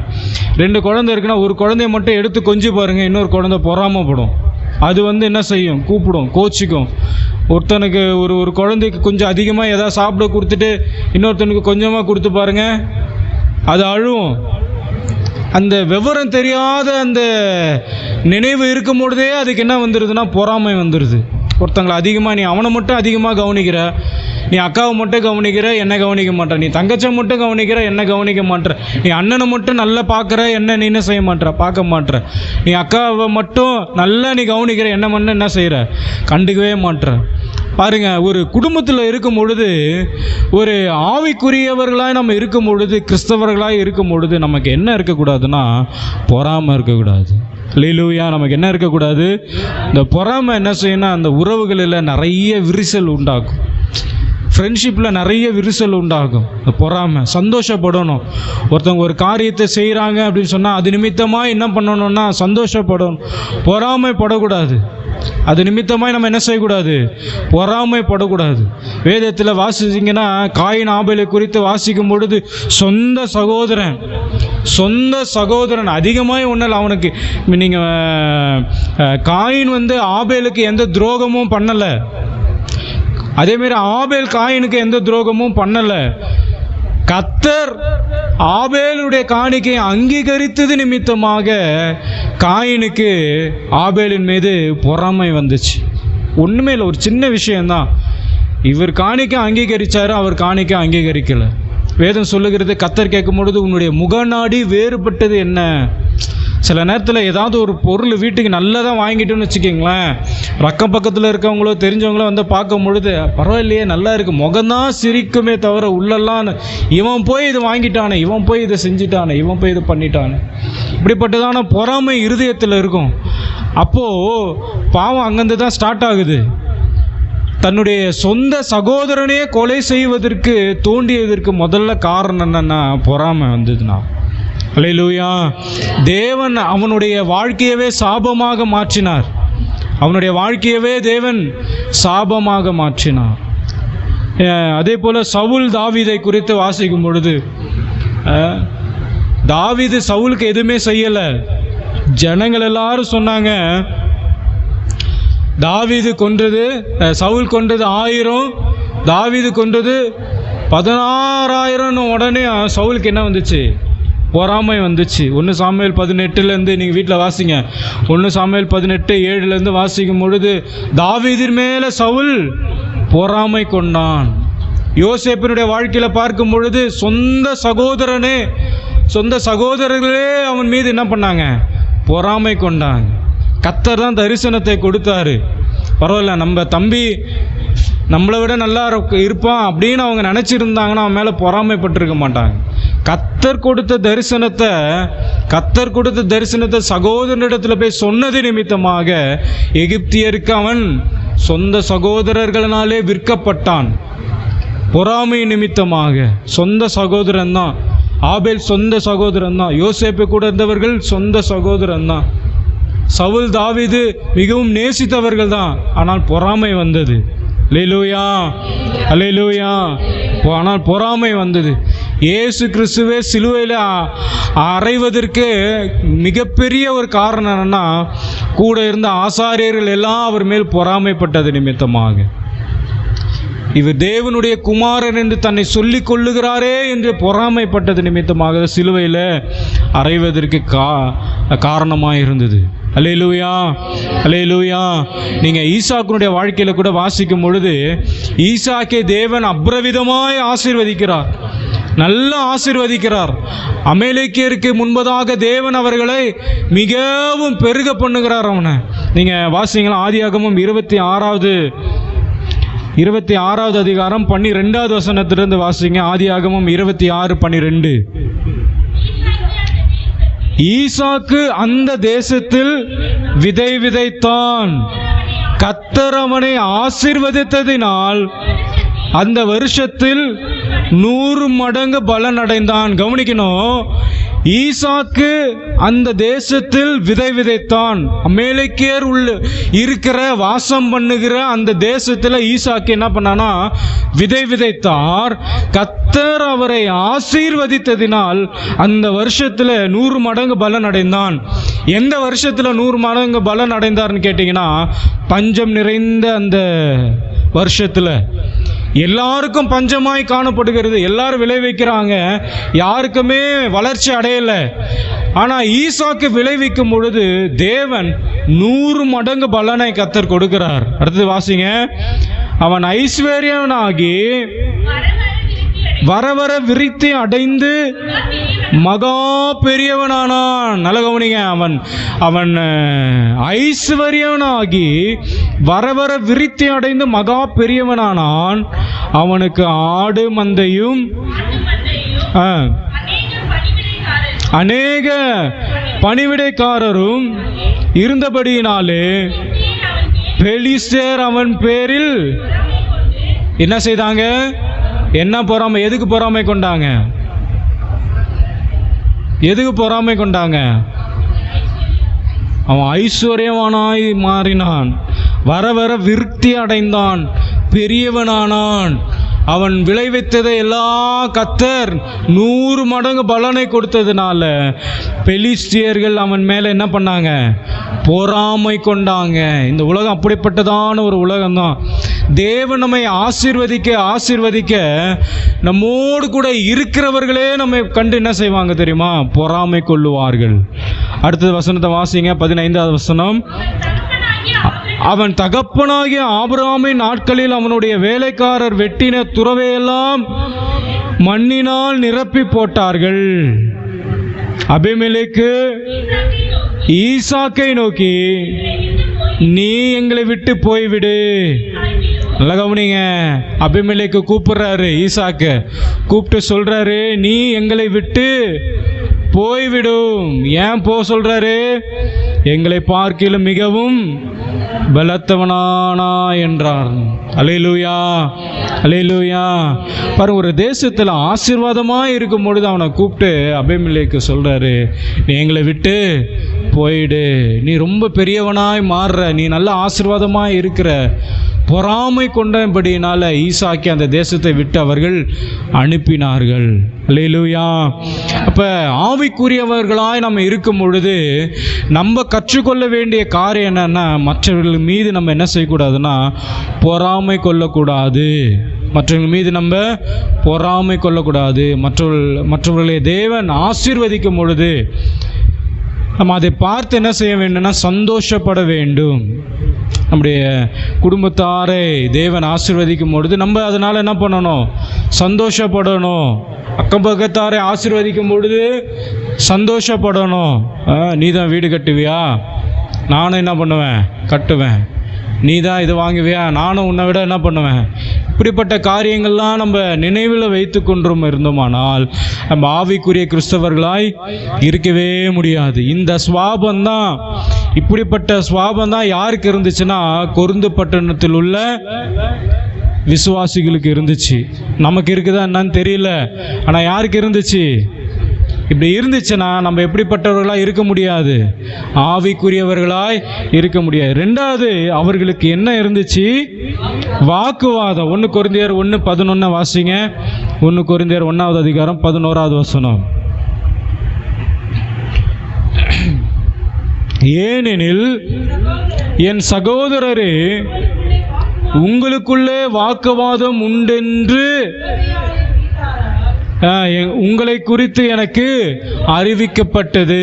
Speaker 1: 2 குழந்தை இருக்குன்னா ஒரு குழந்தைய மட்டும் எடுத்து கொஞ்சி பாருங்கள், இன்னொரு குழந்தை பொறாமைப்படும். அது என்ன செய்யும், கூப்பிடும், கோச்சிக்கும். ஒருத்தனுக்கு ஒரு குழந்தைக்கு கொஞ்சம் அதிகமாக எதாவது சாப்பிட கொடுத்துட்டு இன்னொருத்தனுக்கு கொஞ்சமாக கொடுத்து பாருங்கள், அது அழுவும். அந்த விவரம் தெரியாத அந்த நினைவு இருக்கும் பொழுதே அதுக்கு என்ன வந்துடுதுன்னா பொறாமை வந்துடுது. ஒருத்தங்களை அதிகமாக நீ அவனை மட்டும் அதிகமாக கவனிக்கிற, நீ அக்காவை மட்டும் கவனிக்கிற, என்ன கவனிக்க மாட்டேற, நீ தங்கச்சை மட்டும் கவனிக்கிற, என்ன கவனிக்க மாட்டேற, நீ அண்ணனை மட்டும் நல்லா பார்க்குற, என்ன நீ என்ன செய்ய மாட்டேற, பார்க்க மாட்டேற, நீ அக்காவை மட்டும் நல்லா நீ கவனிக்கிற, என்ன பண்ண என்ன செய்கிற, கண்டுக்கவே மாட்டேற. பாருங்கள், ஒரு குடும்பத்தில் இருக்கும் பொழுது, ஒரு ஆவிக்குரியவர்களாக நம்ம இருக்கும் பொழுது, கிறிஸ்தவர்களாக இருக்கும் பொழுது நமக்கு என்ன இருக்கக்கூடாதுன்னா பொறாமை இருக்கக்கூடாது. அல்லேலூயா. நமக்கு என்ன இருக்கக்கூடாது, இந்த பொறாமை என்ன செய்யணும், அந்த உறவுகளில் நிறைய விரிசல் உண்டாக்கும். ஃப்ரெண்ட்ஷிப்பில் நிறைய விரிசல் உண்டாகும். பொறாமை. சந்தோஷப்படணும். ஒருத்தவங்க ஒரு காரியத்தை செய்கிறாங்க அப்படின்னு சொன்னால் அது நிமித்தமாக என்ன பண்ணணும்னா சந்தோஷப்படணும், பொறாமைப்படக்கூடாது. அது நிமித்தமாக நம்ம என்ன செய்யக்கூடாது, பொறாமைப்படக்கூடாது. வேதத்தில் வாசிச்சிங்கன்னா காயின் ஆபேலை குறித்து வாசிக்கும் பொழுது சொந்த சகோதரன் அதிகமாக ஒன்றில் அவனுக்கு நீங்கள் காயின் ஆபேலுக்கு எந்த துரோகமும் பண்ணலை, அதேமாரி ஆபேல் காயினுக்கு எந்த துரோகமும் பண்ணலை. கர்த்தர் ஆபேலுடைய காணிக்கையை அங்கீகரித்தது நிமித்தமாக காயினுக்கு ஆபேலின் மீது பொறாமை வந்துச்சு. ஒன்றுமே இல்லை, ஒரு சின்ன விஷயந்தான். இவர் காணிக்கை அங்கீகரித்தார், அவர் காணிக்கை அங்கீகரிக்கலை. வேதம் சொல்லுகிறது, கர்த்தர் கேட்கும் பொழுது உன்னுடைய முகநாடி வேறுபட்டது என்ன. சில நேரத்தில் ஏதாவது ஒரு பொருள் வீட்டுக்கு நல்லதாக வாங்கிட்டோன்னு வச்சுக்கிங்களேன், அக்கம் பக்கத்தில் இருக்கவங்களோ தெரிஞ்சவங்களோ பார்க்கும் பொழுது பரவாயில்லையே நல்லா இருக்குது, முகம்தான் சிரிக்குமே தவிர உள்ளெல்லாம் இவன் போய் இது வாங்கிட்டானே, இவன் போய் இதை செஞ்சிட்டானே, இவன் போய் இது பண்ணிட்டானே, இப்படிப்பட்டதான பொறாமை இருதயத்தில் இருக்கும். அப்போது பாவம் அங்கேருந்து தான் ஸ்டார்ட் ஆகுது. தன்னுடைய சொந்த சகோதரனே கொலை செய்வதற்கு தூண்டியதற்கு முதல்ல காரணம் என்னன்னா பொறாமை வந்ததுன்னா. அல்லேலூயா. தேவன் அவனுடைய வாழ்க்கையவே சாபமாக மாற்றினார். அவனுடைய வாழ்க்கையவே தேவன் சாபமாக மாற்றினார். அதே போல் சவுல் தாவீதை குறித்து வாசிக்கும் பொழுது, தாவீது சவுலுக்கு எதுவுமே செய்யலை. ஜனங்கள் எல்லாரும் சொன்னாங்க தாவீது கொன்றது, சவுல் கொன்றது 1000, தாவீது கொன்றது 16,000. உடனே சவுலுக்கு என்ன வந்துச்சு, பொறாமை வந்துச்சு. 1 சாமுவேல் 18 நீங்கள் வீட்டில் வாசிங்க. 1 சாமுவேல் 18:7 வாசிக்கும் பொழுது தாவீதின் மேலே சவுல் பொறாமை கொண்டான். யோசேப்பினுடைய வாழ்க்கையில் பார்க்கும் பொழுது சொந்த சகோதரர்களே அவன் மீது என்ன பண்ணாங்க, பொறாமை கொண்டாங்க. கர்த்தர் தான் தரிசனத்தை கொடுத்தாரு. பரவாயில்ல, நம்ம தம்பி நம்மளை விட நல்லா இருப்பான் அப்படின்னு அவங்க நினச்சிருந்தாங்கன்னா அவன் மேலே பொறாமைப்பட்டிருக்க மாட்டாங்க. கர்த்தர் கொடுத்த தரிசனத்தை சகோதரனிடத்தில் போய் சொன்னது நிமித்தமாக எகிப்தியருக்கு அவன் சொந்த சகோதரர்களாலே விற்கப்பட்டான். பொறாமை நிமித்தமாக. சொந்த சகோதரன் தான் ஆபேல், சொந்த சகோதரன் தான். யோசேப்பு கூட இருந்தவர்கள் சொந்த சகோதரன் தான். சவுல் தாவீது மிகவும் நேசித்தவர்கள் தான், ஆனால் பொறாமை வந்தது. அல்லேலூயா, அல்லேலூயா. ஆனால் பொறாமை வந்தது. இயேசு கிறிஸ்துவே சிலுவையில் அறைவதற்கு மிகப்பெரிய ஒரு காரணம் என்னன்னா, கூட இருந்த ஆசாரியர்கள் எல்லாம் அவர் மேல் பொறாமைப்பட்டது நிமித்தமாக. இவர் தேவனுடைய குமாரன் என்று தன்னை சொல்லிக் கொள்ளுகிறாரே என்று பொறாமைப்பட்டது நிமித்தமாக சிலுவையில் அறைவதற்கு காரணமாக இருந்தது. அல்லேலூயா, அல்லேலூயா. நீங்கள் ஈசாக்கினுடைய வாழ்க்கையில் கூட வாசிக்கும் பொழுது ஈசாக்கை தேவன் அப்ரவிதமாய் ஆசீர்வதிக்கிறார், நல்லா ஆசீர்வதிக்கிறார். அமலேக்கியருக்கு முன்பதாக தேவன் அவர்களை மிகவும் பெருக பண்ணுகிறார். அவனை நீங்கள் வாசிங்களா, ஆதியாகமம் 26வது அதிகாரம் 12வது வசனத்திலிருந்து வாசிங்க. ஆதியாகமம் 26:12. ஈசாக்கு அந்த தேசத்தில் விதை விதைத்தான், கர்த்தர் அவனை ஆசீர்வதித்ததினால் அந்த வருஷத்தில் 100 மடங்கு பலன் அடைந்தான். கவனிக்கணும், ஈசாக்கு அந்த தேசத்தில் விதை விதைத்தான். அமலேக்கியர் இருக்கிற வாசம் பண்ணுகிற அந்த தேசத்தில் ஈசாக்கு என்ன பண்ணானா, விதை விதைத்தார். கர்த்தர் அவரை ஆசீர்வதித்ததினால் அந்த வருஷத்தில் 100 மடங்கு பலன் அடைந்தான். எந்த வருஷத்தில் 100 மடங்கு பலன் அடைந்தார்னு கேட்டிங்கன்னா, பஞ்சம் நிறைந்த அந்த வருஷத்தில். எல்லாருக்கும் பஞ்சமாய் காணப்படுகிறது, எல்லாரும் விளைவிக்கிறாங்க, யாருக்குமே வளர்ச்சி அடையலை. ஆனால் ஈசாக்கு விளைவிக்கும் பொழுது தேவன் 100 மடங்கு பலனை கர்த்தர் கொடுக்கிறார். அடுத்தது வாசிங்க. அவன் ஐஸ்வர்யவனாகி வர வர விருத்தி அடைந்து மகா பெரியவனானான். நல்ல கவனிங்க, அவன் ஐஸ்வர்யவனாகி வர வர விருத்தி அடைந்து மகா பெரியவனானான். அவனுக்கு ஆடு மந்தையும் அநேக பணிவிடைக்காரரும் இருந்தபடியினாலே பெலிஸ்தேர் அவன் பேரில் என்ன செய்தாங்க? என்ன பொறாமை? எதுக்கு பொறாமை கொண்டாங்க? எதுக்கு பொறாமை கொண்டாங்க? அவன் ஐஸ்வர்யவானாய் மாறினான், வர வர விருத்தி அடைந்தான், பெரியவனானான். அவன் விளைவித்ததை எல்லாம் கர்த்தர் 100 மடங்கு பலனை கொடுத்ததுனால பெலிஸ்தியர்கள் அவன் மேலே என்ன பண்ணாங்க? பொறாமை கொண்டாங்க. இந்த உலகம் அப்படிப்பட்டதான ஒரு உலகம்தான். தேவன் நம்மை ஆசீர்வதிக்க நம்மோடு கூட இருக்கிறவர்களே நம்மை கண்டு என்ன செய்வாங்க தெரியுமா? பொறாமை கொள்ளுவார்கள். அடுத்தது வசனத்தை வாசிங்க, 15வது வசனம். அவன் தகப்பனாகிய ஆபிரகாமின் நாட்களில் அவனுடைய வேலைக்காரர் வெட்டின துறவையெல்லாம் மண்ணினால் நிரப்பி போட்டார்கள். அபிமெலேக்கு ஈசாக்கை நோக்கி, நீ எங்களை விட்டு போய்விடு. நல்ல கவனிங்க, அபிமெலேக்கு கூப்பிடுறாரு, ஈசாக்க கூப்பிட்டு சொல்றாரு, நீ எங்களை விட்டு போய்விடும். ஏன் போ சொல்றாரு? எங்களை பார்க்கிலும் மிகவும் பலத்தவனானா என்றார். அல்லேலூயா, அல்லேலூயா. பாருங்க, ஒரு தேசத்தில் ஆசீர்வாதமாக இருக்கும் பொழுது அவனை கூப்பிட்டு அபிமெலேக்கு சொல்றாரு, நீ எங்களை விட்டு போயிடு, நீ ரொம்ப பெரியவனாய் மாறுற, நீ நல்ல ஆசீர்வாதமாக இருக்கிற. பொறாமை கொண்டபடியினால ஈசாக்கி அந்த தேசத்தை விட்டு அவர்கள் அனுப்பினார்கள். அல்லேலூயா. அப்போ ஆவிக்குரியவர்களாய் நம்ம இருக்கும் பொழுது நம்ம கற்றுக்கொள்ள வேண்டிய காரியம் என்னன்னா, மற்றவர்கள் மீது நம்ம என்ன செய்யக்கூடாதுன்னா பொறாமை கொள்ளக்கூடாது. மற்றவர்கள் மீது நம்ம பொறாமை கொள்ளக்கூடாது. மற்றவர்களை தேவன் ஆசீர்வதிக்கும் பொழுது நம்ம அதை பார்த்து என்ன செய்ய வேண்டும்னா சந்தோஷப்பட வேண்டும். நம்முடைய குடும்பத்தாரை தேவன் ஆசீர்வதிக்கும் பொழுது நம்ம அதனால் என்ன பண்ணணும்? சந்தோஷப்படணும். அக்கம் பக்கத்தாரை ஆசீர்வதிக்கும் பொழுது சந்தோஷப்படணும். நீ தான் வீடு கட்டுவியா? நானும் என்ன பண்ணுவேன்? கட்டுவேன். நீ தான் இது வாங்குவியா? நானும் உன்னை விட என்ன பண்ணுவேன்? இப்படிப்பட்ட காரியங்கள்லாம் நம்ம நினைவில் வைத்து கொண்டும் இருந்தோமானால் நம்ம ஆவிக்குரிய கிறிஸ்தவர்களாய் இருக்கவே முடியாது. இந்த சுவாபந்தான், இப்படிப்பட்ட சுவாபந்தான் யாருக்கு இருந்துச்சுன்னா கொரிந்து பட்டணத்தில் உள்ள விசுவாசிகளுக்கு இருந்துச்சு. நமக்கு இருக்குதா என்னன்னு தெரியல, ஆனால் யாருக்கு இருந்துச்சு? இப்படி இருந்துச்சுன்னா நம்ம எப்படிப்பட்டவர்களாக இருக்க முடியாது? ஆவிக்குரியவர்களாய் இருக்க முடியாது. ரெண்டாவது, அவர்களுக்கு என்ன இருந்துச்சு? வாக்குவாதம். 1 கொரிந்தியர் 1:11 வாசிங்க. 1 கொரிந்தியர் 1வது அதிகாரம் 11வது வசனம். ஏனெனில் என் சகோதரரே, உங்களுக்குள்ளே வாக்குவாதம் உண்டென்று உங்களை குறித்து எனக்கு அறிவிக்கப்பட்டது.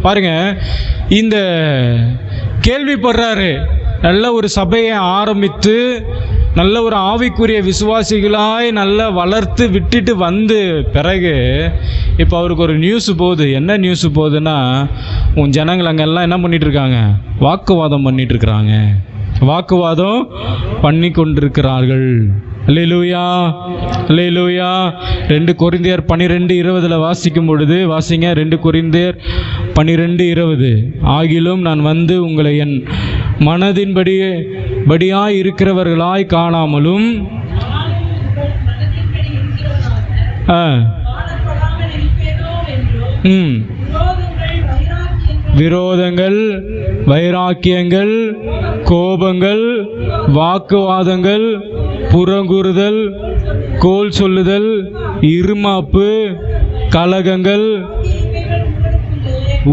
Speaker 1: பாருங்க, இந்த கேள்விப்படுறாரு. நல்ல ஒரு சபையை ஆரம்பித்து நல்ல ஒரு ஆவிக்குரிய விசுவாசிகளாய் நல்லா வளர்த்து விட்டுட்டு வந்து பிறகு இப்போ அவருக்கு ஒரு நியூஸ் போகுது. என்ன நியூஸ் போகுதுன்னா, உன் ஜனங்கள் அங்கெல்லாம் என்ன பண்ணிட்டு இருக்காங்க? வாக்குவாதம் பண்ணிட்டு இருக்கிறாங்க, வாக்குவாதம் பண்ணி கொண்டிருக்கிறார்கள். அல்லேலூயா, அல்லேலூயா. 2 கொரிந்தியர் 12:20 வாசிக்கும் பொழுது வாசிங்க. 2 கொரிந்தியர் 12:20. ஆகிலும் நான் வந்து உங்களை என் மனதின்படியாய் இருக்கிறவர்களாய் காணாமலும் விரோதங்கள், வைராக்கியங்கள், கோபங்கள், வாக்குவாதங்கள், புறங்கூறுதல், கோல் சொல்லுதல், இருமாப்பு, கலகங்கள்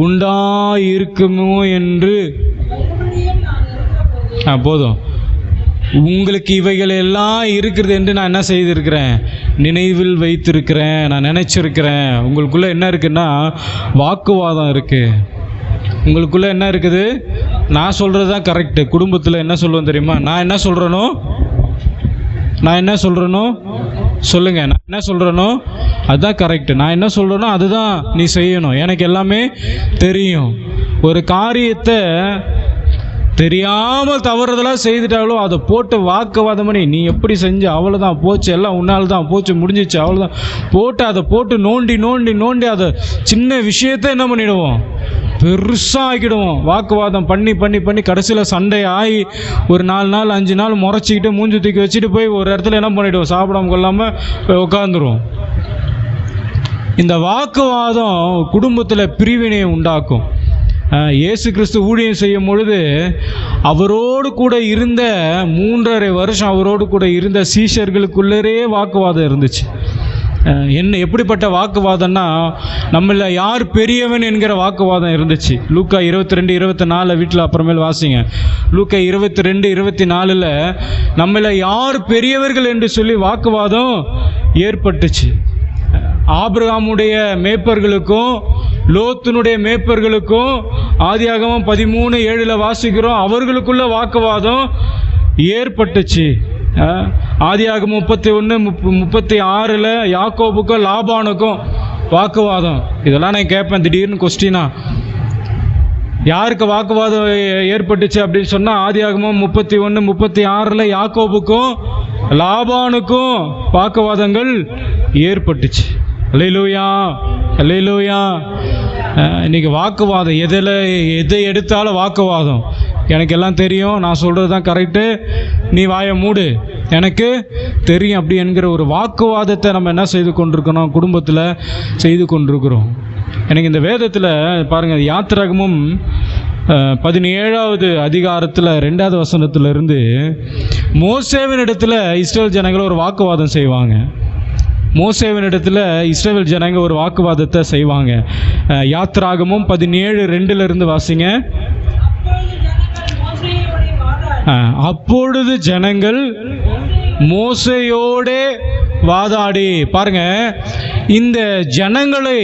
Speaker 1: உண்டாயிருக்குமோ என்று போதும். உங்களுக்கு இவைகள் எல்லாம் இருக்கிறது என்று நான் என்ன செய்திருக்கிறேன்? நினைவில் வைத்திருக்கிறேன், நான் நினைச்சிருக்கிறேன். உங்களுக்குள்ள என்ன இருக்குன்னா வாக்குவாதம் இருக்கு. உங்களுக்குள்ள என்ன இருக்குது? நான் சொல்றது தான் கரெக்டு. குடும்பத்தில் என்ன சொல்லுவேன் தெரியுமா? நான் என்ன சொல்கிறேனோ சொல்லுங்க. நான் என்ன சொல்கிறேனோ அதுதான் கரெக்டு. நான் என்ன சொல்கிறேனோ அதுதான் நீ செய்யணும். எனக்கு எல்லாமே தெரியும். ஒரு காரியத்தை தெரியாமல் தவறுதலாக செய்துட்டாலும் அதை போட்டு வாக்குவாதம் பண்ணி, நீ எப்படி செஞ்ச, அவ்வளோதான் போச்சு, எல்லாம் உன்னால் தான் போச்சு, முடிஞ்சிச்சு, அவ்வளோதான் போட்டு அதை போட்டு நோண்டி அதை சின்ன விஷயத்தை என்ன பண்ணிடுவோம்? பெருசாக ஆக்கிடுவோம். வாக்குவாதம் பண்ணி பண்ணி பண்ணி கடைசியில் சண்டை ஆகி ஒரு 4 நாள் 5 நாள் முறைச்சிக்கிட்டு மூஞ்சி தூக்கி வச்சுட்டு போய் ஒரு இடத்துல என்ன பண்ணிவிடுவோம், சாப்பிடாம கொள்ளாமல் போய் உட்காந்துருவோம். இந்த வாக்குவாதம் குடும்பத்தில் பிரிவினையை உண்டாக்கும். இயேசு கிறிஸ்து ஊழியம் செய்யும் பொழுது அவரோடு கூட இருந்த 3.5 வருஷம் அவரோடு கூட இருந்த சீஷர்களுக்குள்ளரே வாக்குவாதம் இருந்துச்சு. என்ன எப்படிப்பட்ட வாக்குவாதம்னா, நம்மள யார் பெரியவன் என்கிற வாக்குவாதம் இருந்துச்சு. லூக்கா 22-24 வீட்டில் அப்புறமேல் வாசிங்க. லூக்கா 22-24 நம்மள யார் பெரியவர்கள் என்று சொல்லி வாக்குவாதம் ஏற்பட்டுச்சு. ஆபிரகாமுடைய மேய்ப்பர்களுக்கும் லோத்தினுடைய மேய்ப்பர்களுக்கும் ஆதியாகமம் 13:7 வாசிக்கிறோம், அவர்களுக்குள்ள வாக்குவாதம் ஏற்பட்டுச்சு. ஆதியாகமம் 31-36 யாக்கோபுக்கும் லாபானுக்கும் வாக்குவாதம். இதெல்லாம் நான் கேட்பேன் திடீர்னு கொஸ்டினா, யாருக்கு வாக்குவாதம் ஏற்பட்டுச்சு அப்படின்னு சொன்னால் ஆதியாகமம் 31-36 யாக்கோபுக்கும் லாபானுக்கும் வாக்குவாதங்கள் ஏற்பட்டுச்சு. அல்லேலூயா, அல்லேலூயா. இன்றைக்கி வாக்குவாதம் எதை எடுத்தாலும் வாக்குவாதம். எனக்கு எல்லாம் தெரியும், நான் சொல்கிறது தான் கரெக்டு, நீ வாயை மூடு, எனக்கு தெரியும் அப்படி என்கிற ஒரு வாக்குவாதத்தை நம்ம என்ன செய்து கொண்டிருக்கணும், குடும்பத்தில் செய்து கொண்டிருக்கிறோம். எனக்கு இந்த வேதத்தில் பாருங்கள், யாத்திராகமம் 17வது அதிகாரத்தில் 2வது வசனத்திலிருந்து மோசேவினிடத்தில் இஸ்ரவேல் ஜனங்கள் ஒரு வாக்குவாதம் செய்வாங்க. மோசேவினிடத்தில் இஸ்ரவேல் ஜனங்க ஒரு வாக்குவாதத்தை செய்வாங்க. யாத்திராகமும் 17:2 வாசிங்க. அப்பொழுது ஜனங்கள் மோசேயோடே வாதாடி, பாருங்க, இந்த ஜனங்களை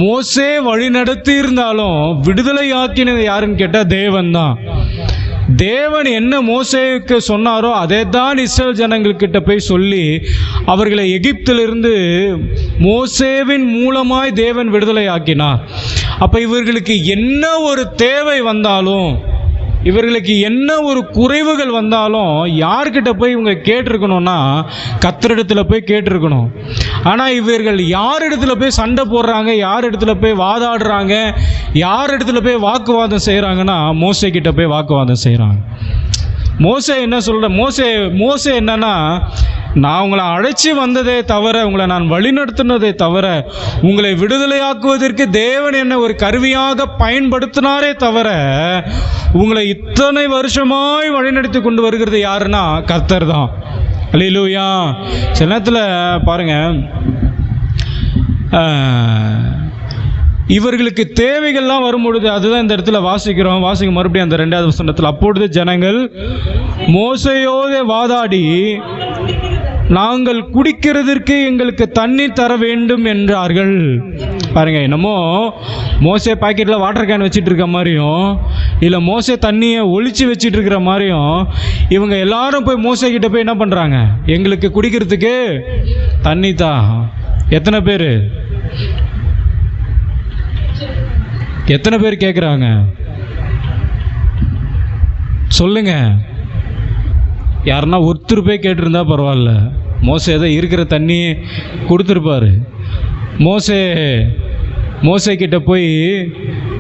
Speaker 1: மோசே வழி நடத்தி இருந்தாலும் விடுதலை ஆக்கினது யாருன்னு கேட்டால் தேவன் தான். தேவன் என்ன மோசேக்கு சொன்னாரோ அதை தான் இஸ்ரவேல் ஜனங்கள்கிட்ட போய் சொல்லி அவர்களை எகிப்திலிருந்து மோசேவின் மூலமாய் தேவன் விடுதலை ஆக்கினார். அப்போ இவர்களுக்கு என்ன ஒரு தேவை வந்தாலும், இவர்களுக்கு என்ன ஒரு குறைவுகள் வந்தாலும் யார்கிட்ட போய் இவங்க கேட்டிருக்கணும்னா கர்த்தரிடத்தில் போய் கேட்டிருக்கணும். ஆனால் இவர்கள் யார் இடத்துல போய் சண்டை போடுறாங்க, யார் இடத்துல போய் வாதாடுறாங்க, யார் இடத்துல போய் வாக்குவாதம் செய்கிறாங்கன்னா மோசே கிட்ட போய் வாக்குவாதம் செய்கிறாங்க. மோசே என்ன சொல்கிற, மோசே என்னன்னா, நான் உங்களை அழைச்சி வந்ததே தவிர, உங்களை நான் வழிநடத்தினதே தவிர, உங்களை விடுதலையாக்குவதற்கு தேவன் என்ன ஒரு கருவியாக பயன்படுத்தினாரே தவிர, உங்களை இத்தனை வருஷமாய் வழிநடத்தி கொண்டு வருகிறது யாருன்னா கர்த்தர் தான். அல்லேலூயா. சில நேரத்தில் பாருங்க, இவர்களுக்கு தேவைகள்லாம் வரும் பொழுது, அதுதான் இந்த இடத்துல வாசிக்கிறோம். வாசிக்க மறுபடியும் அந்த 2வது வசனத்தில், அப்பொழுது ஜனங்கள் மோசேயோடு வாதாடி, நாங்கள் குடிக்கிறதற்கு எங்களுக்கு தண்ணீர் தர வேண்டும் என்றார்கள். பாருங்க, என்னமோ மோசே பாக்கெட்டில் வாட்டர் கேன் வச்சுட்டு இருக்க மாதிரியும், இல்லை மோசே தண்ணியை ஒழிச்சு வச்சுட்டு இருக்கிற மாதிரியும், இவங்க எல்லாரும் போய் மோசே கிட்ட போய் என்ன பண்ணுறாங்க, எங்களுக்கு குடிக்கிறதுக்கு தண்ணி தான். எத்தனை பேர் கேட்குறாங்க சொல்லுங்க. யாருன்னா ஒருத்தர் போய் கேட்டிருந்தா பரவாயில்ல, மோசே தான் இருக்கிற தண்ணி கொடுத்துருப்பாரு. மோசே கிட்ட போய்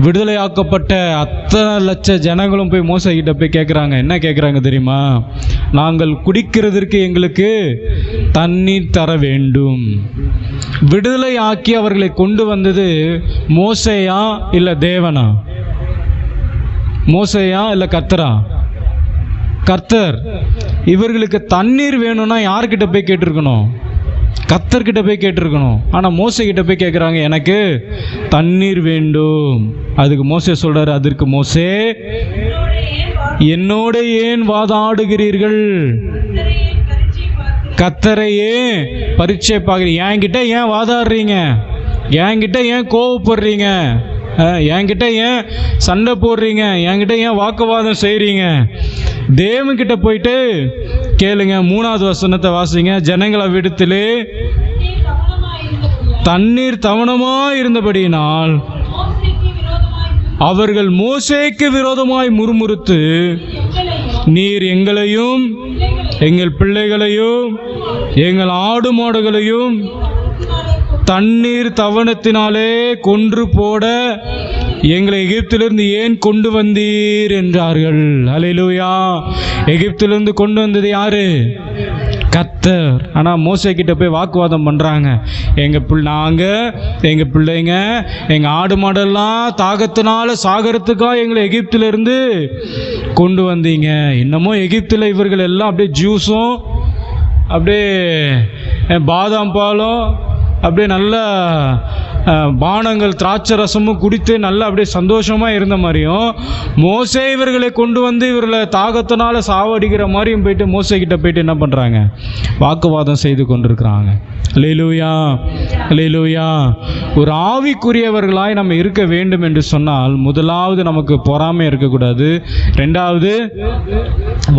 Speaker 1: விடுதலையாக்கப்பட்ட அத்தனை லட்ச ஜனங்களும் போய் மோசே கிட்ட போய் கேட்குறாங்க. என்ன கேட்குறாங்க தெரியுமா? நாங்கள் குடிக்கிறதற்கு எங்களுக்கு தண்ணீர் தர வேண்டும். விடுதலை ஆக்கி அவர்களை கொண்டு வந்தது மோசேயா இல்லை தேவனா? மோசேயா இல்லை கர்த்தரா? கர்த்தர். இவர்களுக்கு தண்ணீர் வேணும்னா யார்கிட்ட போய் கேட்டிருக்கணும்? கர்த்தர்கிட்ட போய் கேட்டிருக்கணும். ஆனால் மோசே கிட்ட போய் கேட்குறாங்க, எனக்கு தண்ணீர் வேண்டும். அதுக்கு மோசே சொல்கிறார், அதற்கு மோசே, என்னோட ஏன் வாதாடுகிறீர்கள்? கர்த்தரையே பரீட்சை பார்க்குறீங்க. என்கிட்ட ஏன் வாதாடுறீங்க? என்கிட்ட ஏன் கோவப்படுறீங்க? என்கிட்ட ஏன் சண்டை போடுறீங்க? என்கிட்ட ஏன் வாக்குவாதம் செய்கிறீங்க? தேவன்கிட்ட போயிட்டு கேளுங்க. 3வது வசனத்தை வாசிங்க. ஜனங்களை விடத்திலே தண்ணீர் தவணமாய் இருந்தபடியினால் அவர்கள் மோசேக்கு விரோதமாய் முறுமுறுத்து, நீர் எங்களையும் எங்கள் பிள்ளைகளையும் எங்கள் ஆடு மாடுகளையும் தண்ணீர் தவணத்தினாலே கொன்று போட எங்களை எகிப்திலிருந்து ஏன் கொண்டு வந்தீர் என்றார்கள். அல்லேலூயா. எகிப்திலிருந்து கொண்டு வந்தது யாரு? கர்த்தர். ஆனால் மோசே கிட்ட போய் வாக்குவாதம் பண்ணுறாங்க. எங்கள் பிள்ளைங்க எங்கள் ஆடு மாடெல்லாம் தாகத்தினால சாகரத்துக்காக எங்களை எகிப்திலிருந்து கொண்டு வந்தீங்க. இன்னமும் எகிப்தில் இவர்கள் எல்லாம் அப்படியே ஜூஸும் அப்படியே பாதாம் பாலும் அப்படியே நல்லா பானங்கள் திராட்சை ரசமும் குடித்து நல்லா அப்படியே சந்தோஷமாக இருந்த மாதிரியும், மோசே இவர்களை கொண்டு வந்து இவர்களை தாகத்தினால சாவடிக்கிற மாதிரியும் போயிட்டு மோசே கிட்ட போயிட்டு என்ன பண்ணுறாங்க? வாக்குவாதம் செய்து கொண்டிருக்கிறாங்க. அல்லேலூயா, அல்லேலூயா. ஒரு ஆவிக்குரியவர்களாய் நம்ம இருக்க வேண்டும் என்று சொன்னால், முதலாவது நமக்கு பொறாமை இருக்கக்கூடாது. ரெண்டாவது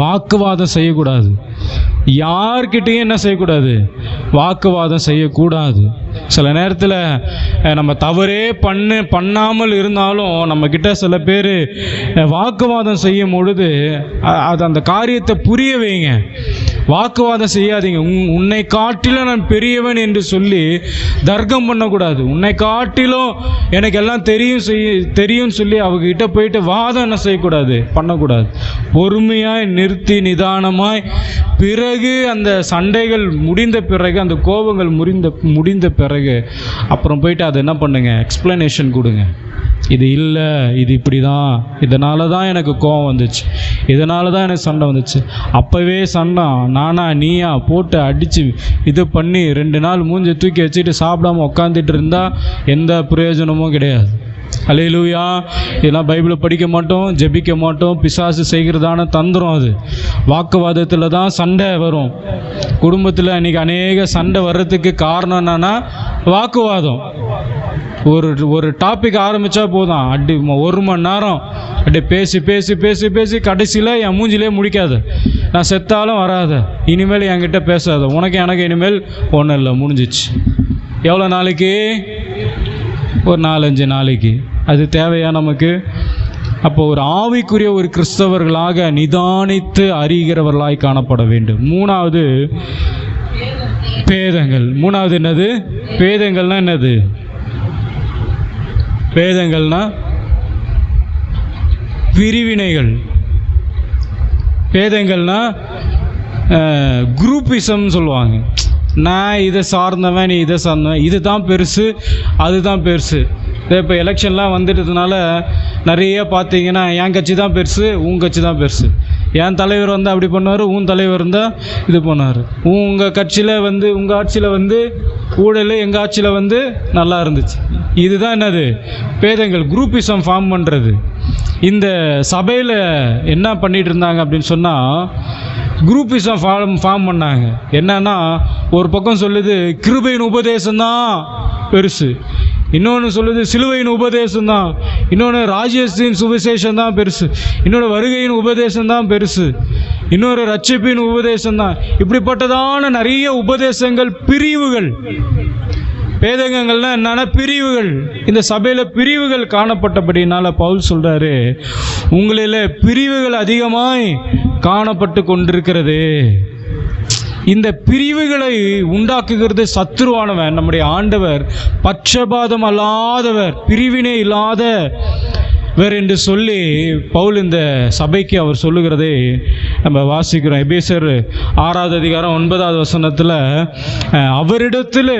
Speaker 1: வாக்குவாதம் செய்யக்கூடாது. யார்கிட்டையும் என்ன செய்யக்கூடாது? வாக்குவாதம் செய்யக்கூடாது. சில நேரத்தில் நம்ம தவறே பண்ணாமல் இருந்தாலும் நம்மக்கிட்ட சில பேர் வாக்குவாதம் செய்யும் பொழுது அது அந்த காரியத்தை புரிய வைங்க. வாக்குவாதம் செய்யாதீங்க. உன்னை காட்டிலும் நான் பெரியவன் என்று சொல்லி தர்க்கம் பண்ணக்கூடாது. உன்னை காட்டிலும் எனக்கு எல்லாம் தெரியும் சொல்லி அவங்ககிட்ட போயிட்டு வாதம் என்ன செய்யக்கூடாது? பண்ணக்கூடாது. பொறுமையாய் நிறுத்தி நிதானமாய் பிறகு அந்த சண்டைகள் முடிந்த பிறகு, அந்த கோபங்கள் முடிந்த பிறகு அப்புறம் போயிட்டு அதை என்ன பண்ணுங்க? எக்ஸ்பிளனேஷன் கொடுங்க. இது இல்லை, இது இப்படி தான், இதனால தான் எனக்கு கோபம் வந்துச்சு, இதனால தான் எனக்கு சண்டை வந்துச்சு. அப்போவே சண்டை நானா நீயா போட்டு அடித்து இது பண்ணி 2 நாள் மூஞ்சி தூக்கி வச்சுட்டு சாப்பிடாம உட்காந்துட்டு இருந்தால் எந்த பிரயோஜனமும் கிடையாது. அல்லேலூயா. இதெல்லாம் பைபிளை படிக்க மாட்டோம், ஜெபிக்க மாட்டோம். பிசாசு செய்கிறதான தந்திரம் அது. வாக்குவாதத்தில் தான் சண்டை வரும். குடும்பத்தில் இன்றைக்கி அநேக சண்டை வர்றதுக்கு காரணம் என்னன்னா வாக்குவாதம். ஒரு டாபிக் ஆரம்பித்தா போதும், அடி 1 மணி நேரம் அப்படியே பேசி பேசி பேசி பேசி கடைசியில் என் மூஞ்சிலே முடிக்காது. நான் செத்தாலும் வராத, இனிமேல் என்கிட்ட பேசாத, உனக்கு எனக்கு இனிமேல் ஒன்றும் இல்லை, முடிஞ்சிச்சு. எவ்வளோ நாளைக்கு? ஒரு 4-5 நாளைக்கு. அது தேவையா நமக்கு? அப்போ ஒரு ஆவிக்குரிய ஒரு கிறிஸ்தவர்களாக நிதானித்து அறிகிறவர்களாய் காணப்பட வேண்டும். 3வது பேதங்கள். 3வது என்னது? பேதங்கள்னா என்னது? பேதங்கள்னா பிரிவினைகள். பேதங்கள்னா குரூப்பிசம் சொல்லுவாங்க. நான் இதை சார்ந்தவன், நீ இதை சார்ந்தவன், இது தான் பெருசு, அதுதான் பெருசு. இப்போ எலெக்ஷன்லாம் வந்துட்டதுனால நிறைய பார்த்தீங்கன்னா என் கட்சி தான் பெருசு, உன் கட்சி தான் பெருசு. என் தலைவர் வந்து அப்படி பண்ணுவார், உன் தலைவர் இருந்தால் இது பண்ணுவார். உங்கள் கட்சியில் வந்து உங்கள் ஆட்சியில் வந்து ஊழல், எங்கள் ஆட்சியில் வந்து நல்லா இருந்துச்சு. இதுதான் என்னது? பேதங்கள், குரூப்பிசம் ஃபார்ம் பண்ணுறது. இந்த சபையில் என்ன பண்ணிகிட்டு இருந்தாங்க அப்படின்னு சொன்னால், குரூப்பிசம் ஃபார்ம் பண்ணாங்க. என்னன்னா, ஒரு பக்கம் சொல்லுது கிருபையின் உபதேசம்தான் பெருசு, இன்னொன்று சொல்லுது சிலுவையின் உபதேசம்தான், இன்னொன்று ராஜ்யத்தின் சுவிசேஷம் தான் பெருசு, இன்னொரு வருகையின் உபதேசம் தான் பெருசு, இன்னொரு ரட்சிப்பின் உபதேசம் தான். இப்படிப்பட்டதான நிறைய உபதேசங்கள், பிரிவுகள். பேதகங்கள்லாம் என்னன்னா பிரிவுகள். இந்த சபையில் பிரிவுகள் காணப்பட்டபடினால பவுல் சொல்றாரு, உங்களில் பிரிவுகள் அதிகமாய் காணப்பட்டு கொண்டிருக்கிறது. இந்த பிரிவுகளை உண்டாக்குகிறது சத்துருவானவன். நம்முடைய ஆண்டவர் பட்சபாதம் அல்லாதவர், பிரிவினை இல்லாதவர் என்று சொல்லி பவுல் இந்த சபைக்கு அவர் சொல்லுகிறதை நம்ம வாசிக்கிறோம். எபேசியர் 6வது அதிகாரம் 9வது வசனத்தில், அவரிடத்தில்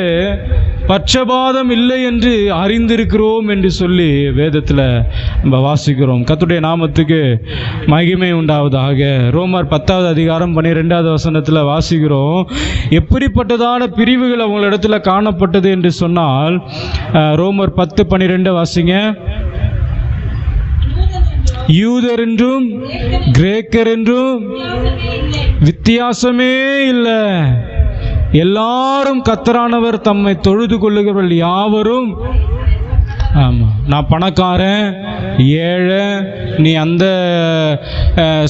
Speaker 1: பட்சபாதம் இல்லை என்று அறிந்திருக்கிறோம் என்று சொல்லி வேதத்தில் நம்ம வாசிக்கிறோம். கர்த்தருடைய நாமத்துக்கு மகிமை உண்டாவதாக. ரோமர் 10வது அதிகாரம் 12வது வசனத்தில் வாசிக்கிறோம், எப்படிப்பட்டதான பிரிவுகள் அவங்களிடத்துல காணப்பட்டது என்று சொன்னால், ரோமர் 10:12 வாசிங்க. யூதர் என்றும் கிரேக்கர் என்றும் வித்தியாசமே இல்லை, எல்லாரும் கர்த்தரானவர் தம்மை தொழுது கொள்ளுகிறவர்கள் யாவரும். ஆமாம், நான் பணக்காரன், ஏழை, நீ அந்த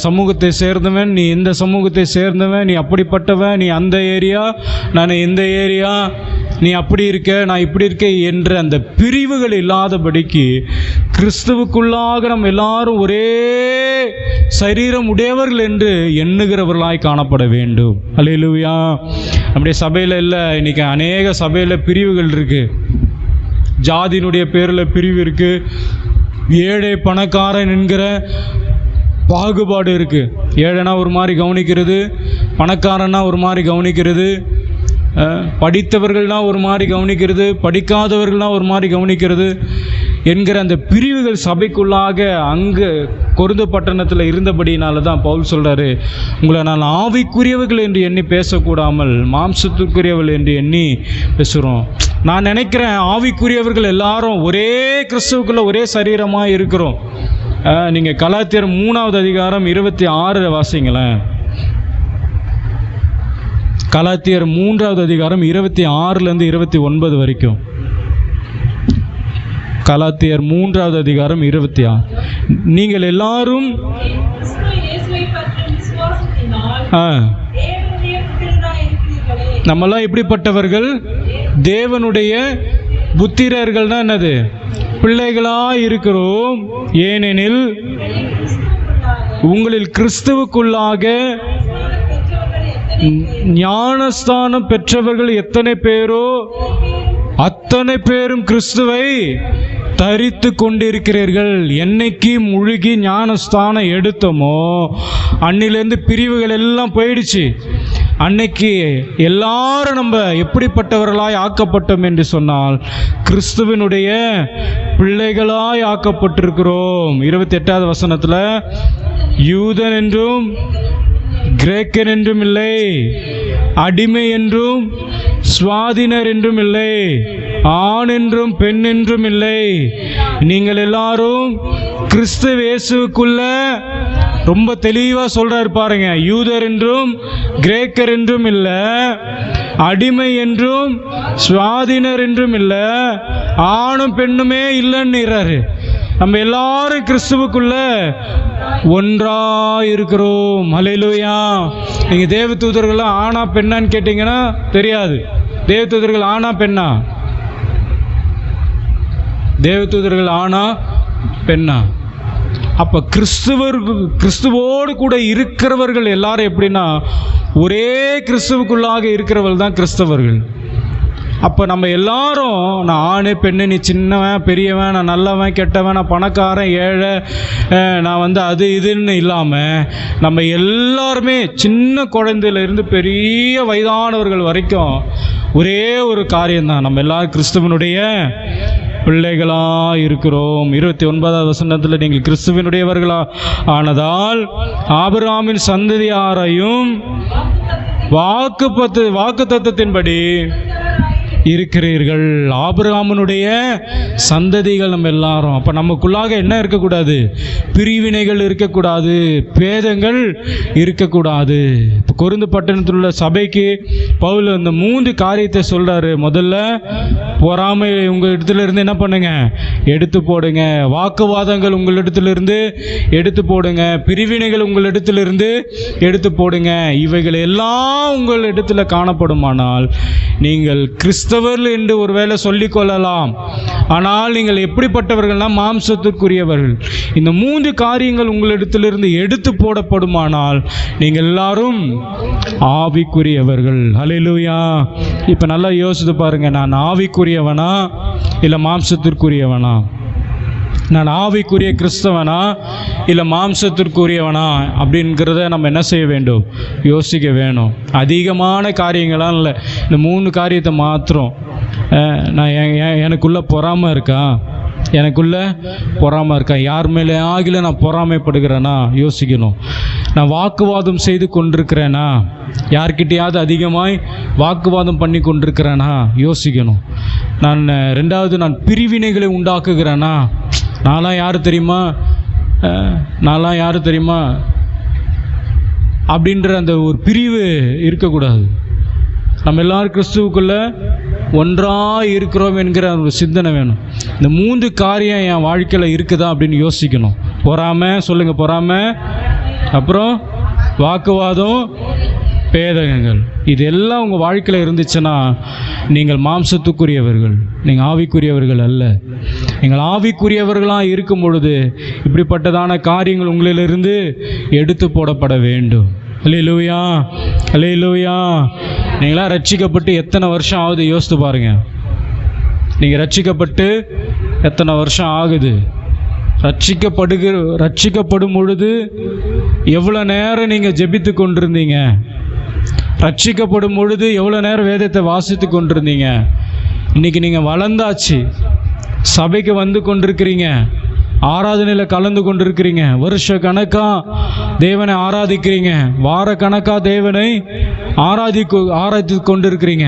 Speaker 1: சமூகத்தை சேர்ந்தவன், நீ இந்த சமூகத்தை சேர்ந்தவன், நீ அப்படிப்பட்டவன், நீ அந்த ஏரியா, நான் இந்த ஏரியா, நீ அப்படி இருக்க, நான் இப்படி இருக்க என்ற அந்த பிரிவுகள் இல்லாதபடிக்கு கிறிஸ்துவுக்குள்ளாக நம்ம எல்லாரும் ஒரே சரீரம் உடையவர்கள் என்று எண்ணுகிறவர்களாய் காணப்பட வேண்டும். அல்லேலூயா. நம்முடைய சபையில் இல்லை, இன்னைக்கு அநேக சபையில் பிரிவுகள் இருக்குது. ஜாதியினுடைய பேரில் பிரிவு இருக்குது, ஏழை பணக்காரன் என்கிற பாகுபாடு இருக்குது. ஏழைனா ஒரு மாதிரி கவனிக்கிறது, பணக்காரன்னா ஒரு மாதிரி கவனிக்கிறது, படித்தவர்கள்னால் ஒரு மாதிரி கவனிக்கிறது, படிக்காதவர்கள்னால் ஒரு மாதிரி கவனிக்கிறது என்கிற அந்த பிரிவுகள் சபைக்குள்ளாக அங்கு கொரிந்து பட்டணத்தில் இருந்தபடினால தான் பவுல் சொல்கிறாரு, உங்களை நான் ஆவிக்குரியவர்கள் என்று எண்ணி பேசக்கூடாமல் மாம்சத்துக்குரியவர்கள் என்று எண்ணி பேசுகிறோம். நான் நினைக்கிறேன் ஆவிக்குரியவர்கள் எல்லாரும் ஒரே கிறிஸ்துவுக்குள்ள ஒரே சரீரமாக இருக்கிறோம். நீங்கள் கலாத்தியர் 3வது அதிகாரம் 26 வாசிங்களேன். கலாத்தியர் 3வது அதிகாரம் 26லேருந்து 29 வரைக்கும். கலாத்தியர் 3வது அதிகாரம் 26. நீங்கள் எல்லாரும் நம்மெல்லாம் எப்படிப்பட்டவர்கள்? தேவனுடைய புத்திரர்கள்னா என்னது? பிள்ளைகளாக இருக்கிறோம். ஏனெனில் உங்களில் கிறிஸ்துவுக்குள்ளாக ஞானஸ்தானம் பெற்றவர்கள் எத்தனை பேரோ அத்தனை பேரும் கிறிஸ்துவை தரித்து கொண்டிருக்கிறீர்கள். என்னைக்கு முழுகி ஞானஸ்தானம் எடுத்தோமோ அன்னிலேருந்து பிரிவுகள் எல்லாம் போயிடுச்சு. அன்னைக்கு எல்லாரும் நம்ம எப்படிப்பட்டவர்களாய் ஆக்கப்பட்டோம் என்று சொன்னால் கிறிஸ்துவனுடைய பிள்ளைகளாய் ஆக்கப்பட்டிருக்கிறோம். 28வது வசனத்தில் யூதன் என்றும் கிரேக்கன் என்றும் இல்லை, அடிமை என்றும் சுவாதீனர் என்றும் இல்லை, ஆண் என்றும் பெண் என்றும் இல்லை, நீங்கள் எல்லாரும் கிறிஸ்து இயேசுவுக்குள்ள ரொம்ப தெளிவாக சொல்றாரு பாருங்க. யூதர் என்றும் கிரேக்கர் என்றும் இல்லை, அடிமை என்றும் சுவாதீனர் என்றும் இல்லை, ஆணும் பெண்ணுமே இல்லைன்னுறாரு. நம்ம எல்லாரும் கிறிஸ்துவுக்குள்ள ஒன்றா இருக்கிறோம். ஹல்லேலூயா. நீங்க தேவதூதர்கள்லாம் ஆணா பெண்ணான்னு கேட்டீங்கன்னா தெரியாது. தேவதூதர்கள் ஆணா பெண்ணா? தேவதூதர்கள் ஆணா பெண்ணா? அப்ப கிறிஸ்துவோடு கூட இருக்கிறவர்கள் எல்லாரும் எப்படின்னா ஒரே கிறிஸ்துவுக்குள்ளாக இருக்கிறவர்கள் தான் கிறிஸ்தவர்கள். அப்போ நம்ம எல்லாரும் நான் ஆண் பெண்ணு, நீ சின்னவன் பெரியவன், நான் நல்லவன் கெட்டவன், நான் பணக்காரன் ஏழை, நான் அது இதுன்னு இல்லாமல் நம்ம எல்லாருமே சின்ன குழந்தையிலேருந்து பெரிய வயதானவர்கள் வரைக்கும் ஒரே ஒரு காரியம்தான், நம்ம எல்லாரும் கிறிஸ்துவனுடைய பிள்ளைகளாக இருக்கிறோம். 29வது வசனத்தில் நீங்கள் கிறிஸ்துவனுடையவர்களா ஆனதால் ஆபிரகாமின் சந்ததியாரையும் வாக்கு தத்தத்தின்படி இருக்கிறீர்கள். ஆபிரகாமினுடைய சந்ததிகள் நம்ம எல்லாரும். அப்போ நமக்குள்ளாக என்ன இருக்கக்கூடாது? பிரிவினைகள் இருக்கக்கூடாது, பேதங்கள் இருக்கக்கூடாது. இப்போ கொரிந்து பட்டணத்தில் உள்ள சபைக்கு பவுல் அந்த 3 காரியத்தை சொல்கிறாரு. முதல்ல பொறாமை உங்கள் இடத்துலேருந்து என்ன பண்ணுங்க? எடுத்து போடுங்க. வாக்குவாதங்கள் உங்கள் இடத்துலேருந்து எடுத்து போடுங்க. பிரிவினைகள் உங்கள் இடத்துலேருந்து எடுத்து போடுங்க. இவைகள் எல்லாம் உங்கள் இடத்துல காணப்படுமானால் நீங்கள் கிறிஸ்தவர்கள் என்று ஒருவேளை சொல்லிக் கொள்ளலாம். ஆனால் நீங்கள் எப்படிப்பட்டவர்கள்னா மாம்சத்திற்குரியவர்கள். இந்த 3 காரியங்கள் உங்களிடத்திலிருந்து எடுத்து போடப்படுமானால் நீங்கள் எல்லாரும் ஆவிக்குரியவர்கள். ஹல்லேலூயா. இப்போ நல்லா யோசித்து பாருங்க, நான் ஆவிக்குரியவனா இல்லை மாம்சத்திற்குரியவனா? நான் ஆவிக்குரிய கிறிஸ்தவனா இல்லை மாம்சத்திற்குரியவனா அப்படிங்கிறத நம்ம என்ன செய்ய வேண்டும்? யோசிக்க வேணும். அதிகமான காரியங்களாம் இல்லை, இந்த 3 காரியத்தை மாத்திரம். நான் எனக்குள்ள பொறாமை இருக்கா? எனக்குள்ள பொறாமை இருக்கா? யார் மேலே ஆகில நான் பொறாமைப்படுகிறேன்னா யோசிக்கணும். நான் வாக்குவாதம் செய்து கொண்டிருக்கிறேனா? யார்கிட்டையாவது அதிகமாய் வாக்குவாதம் பண்ணி கொண்டிருக்கிறேனா? யோசிக்கணும். நான் பிரிவினைகளை உண்டாக்குகிறேனா? நான்லாம் யார் தெரியுமா அப்படின்ற அந்த ஒரு பிரிவு இருக்கக்கூடாது. நம்ம எல்லாரும் கிறிஸ்துவுக்குள்ள ஒன்றாக இருக்கிறோம் என்கிற ஒரு சிந்தனை வேணும். இந்த 3 காரியம் என் வாழ்க்கையில் இருக்குதா அப்படின்னு யோசிக்கணும். பொறாமை, சொல்லுங்கள் பொறாமை, அப்புறம் வாக்குவாதம், பேதகங்கள், இதெல்லாம் உங்கள் வாழ்க்கையில் இருந்துச்சுன்னா நீங்கள் மாம்சத்துக்குரியவர்கள், நீங்கள் ஆவிக்குரியவர்கள் அல்ல. நீங்கள் ஆவிக்குரியவர்களாக இருக்கும் பொழுது இப்படிப்பட்டதான காரியங்கள் உங்களிலிருந்து எடுத்து போடப்பட வேண்டும். அல்லேலூயா, அல்லேலூயா. நீங்களாம் ரட்சிக்கப்பட்டு எத்தனை வருஷம் ஆகுது யோசித்து பாருங்கள். நீங்கள் ரட்சிக்கப்பட்டு எத்தனை வருஷம் ஆகுது? ரட்சிக்கப்படும் பொழுது எவ்வளோ நேரம் நீங்கள் ஜெபித்து கொண்டிருந்தீங்க? ரட்சிக்கப்படும் பொழுது எவ்வளோ நேரம் வேதத்தை வாசித்து கொண்டிருந்தீங்க? இன்றைக்கி நீங்கள் வளர்ந்தாச்சு, சபைக்கு வந்து கொண்டிருக்கிறீங்க, ஆராதனையில் கலந்து கொண்டிருக்கிறீங்க, வருஷ கணக்காக தேவனை ஆராதிக்கிறீங்க, வார கணக்காக தேவனை ஆராதித்து கொண்டிருக்கிறீங்க.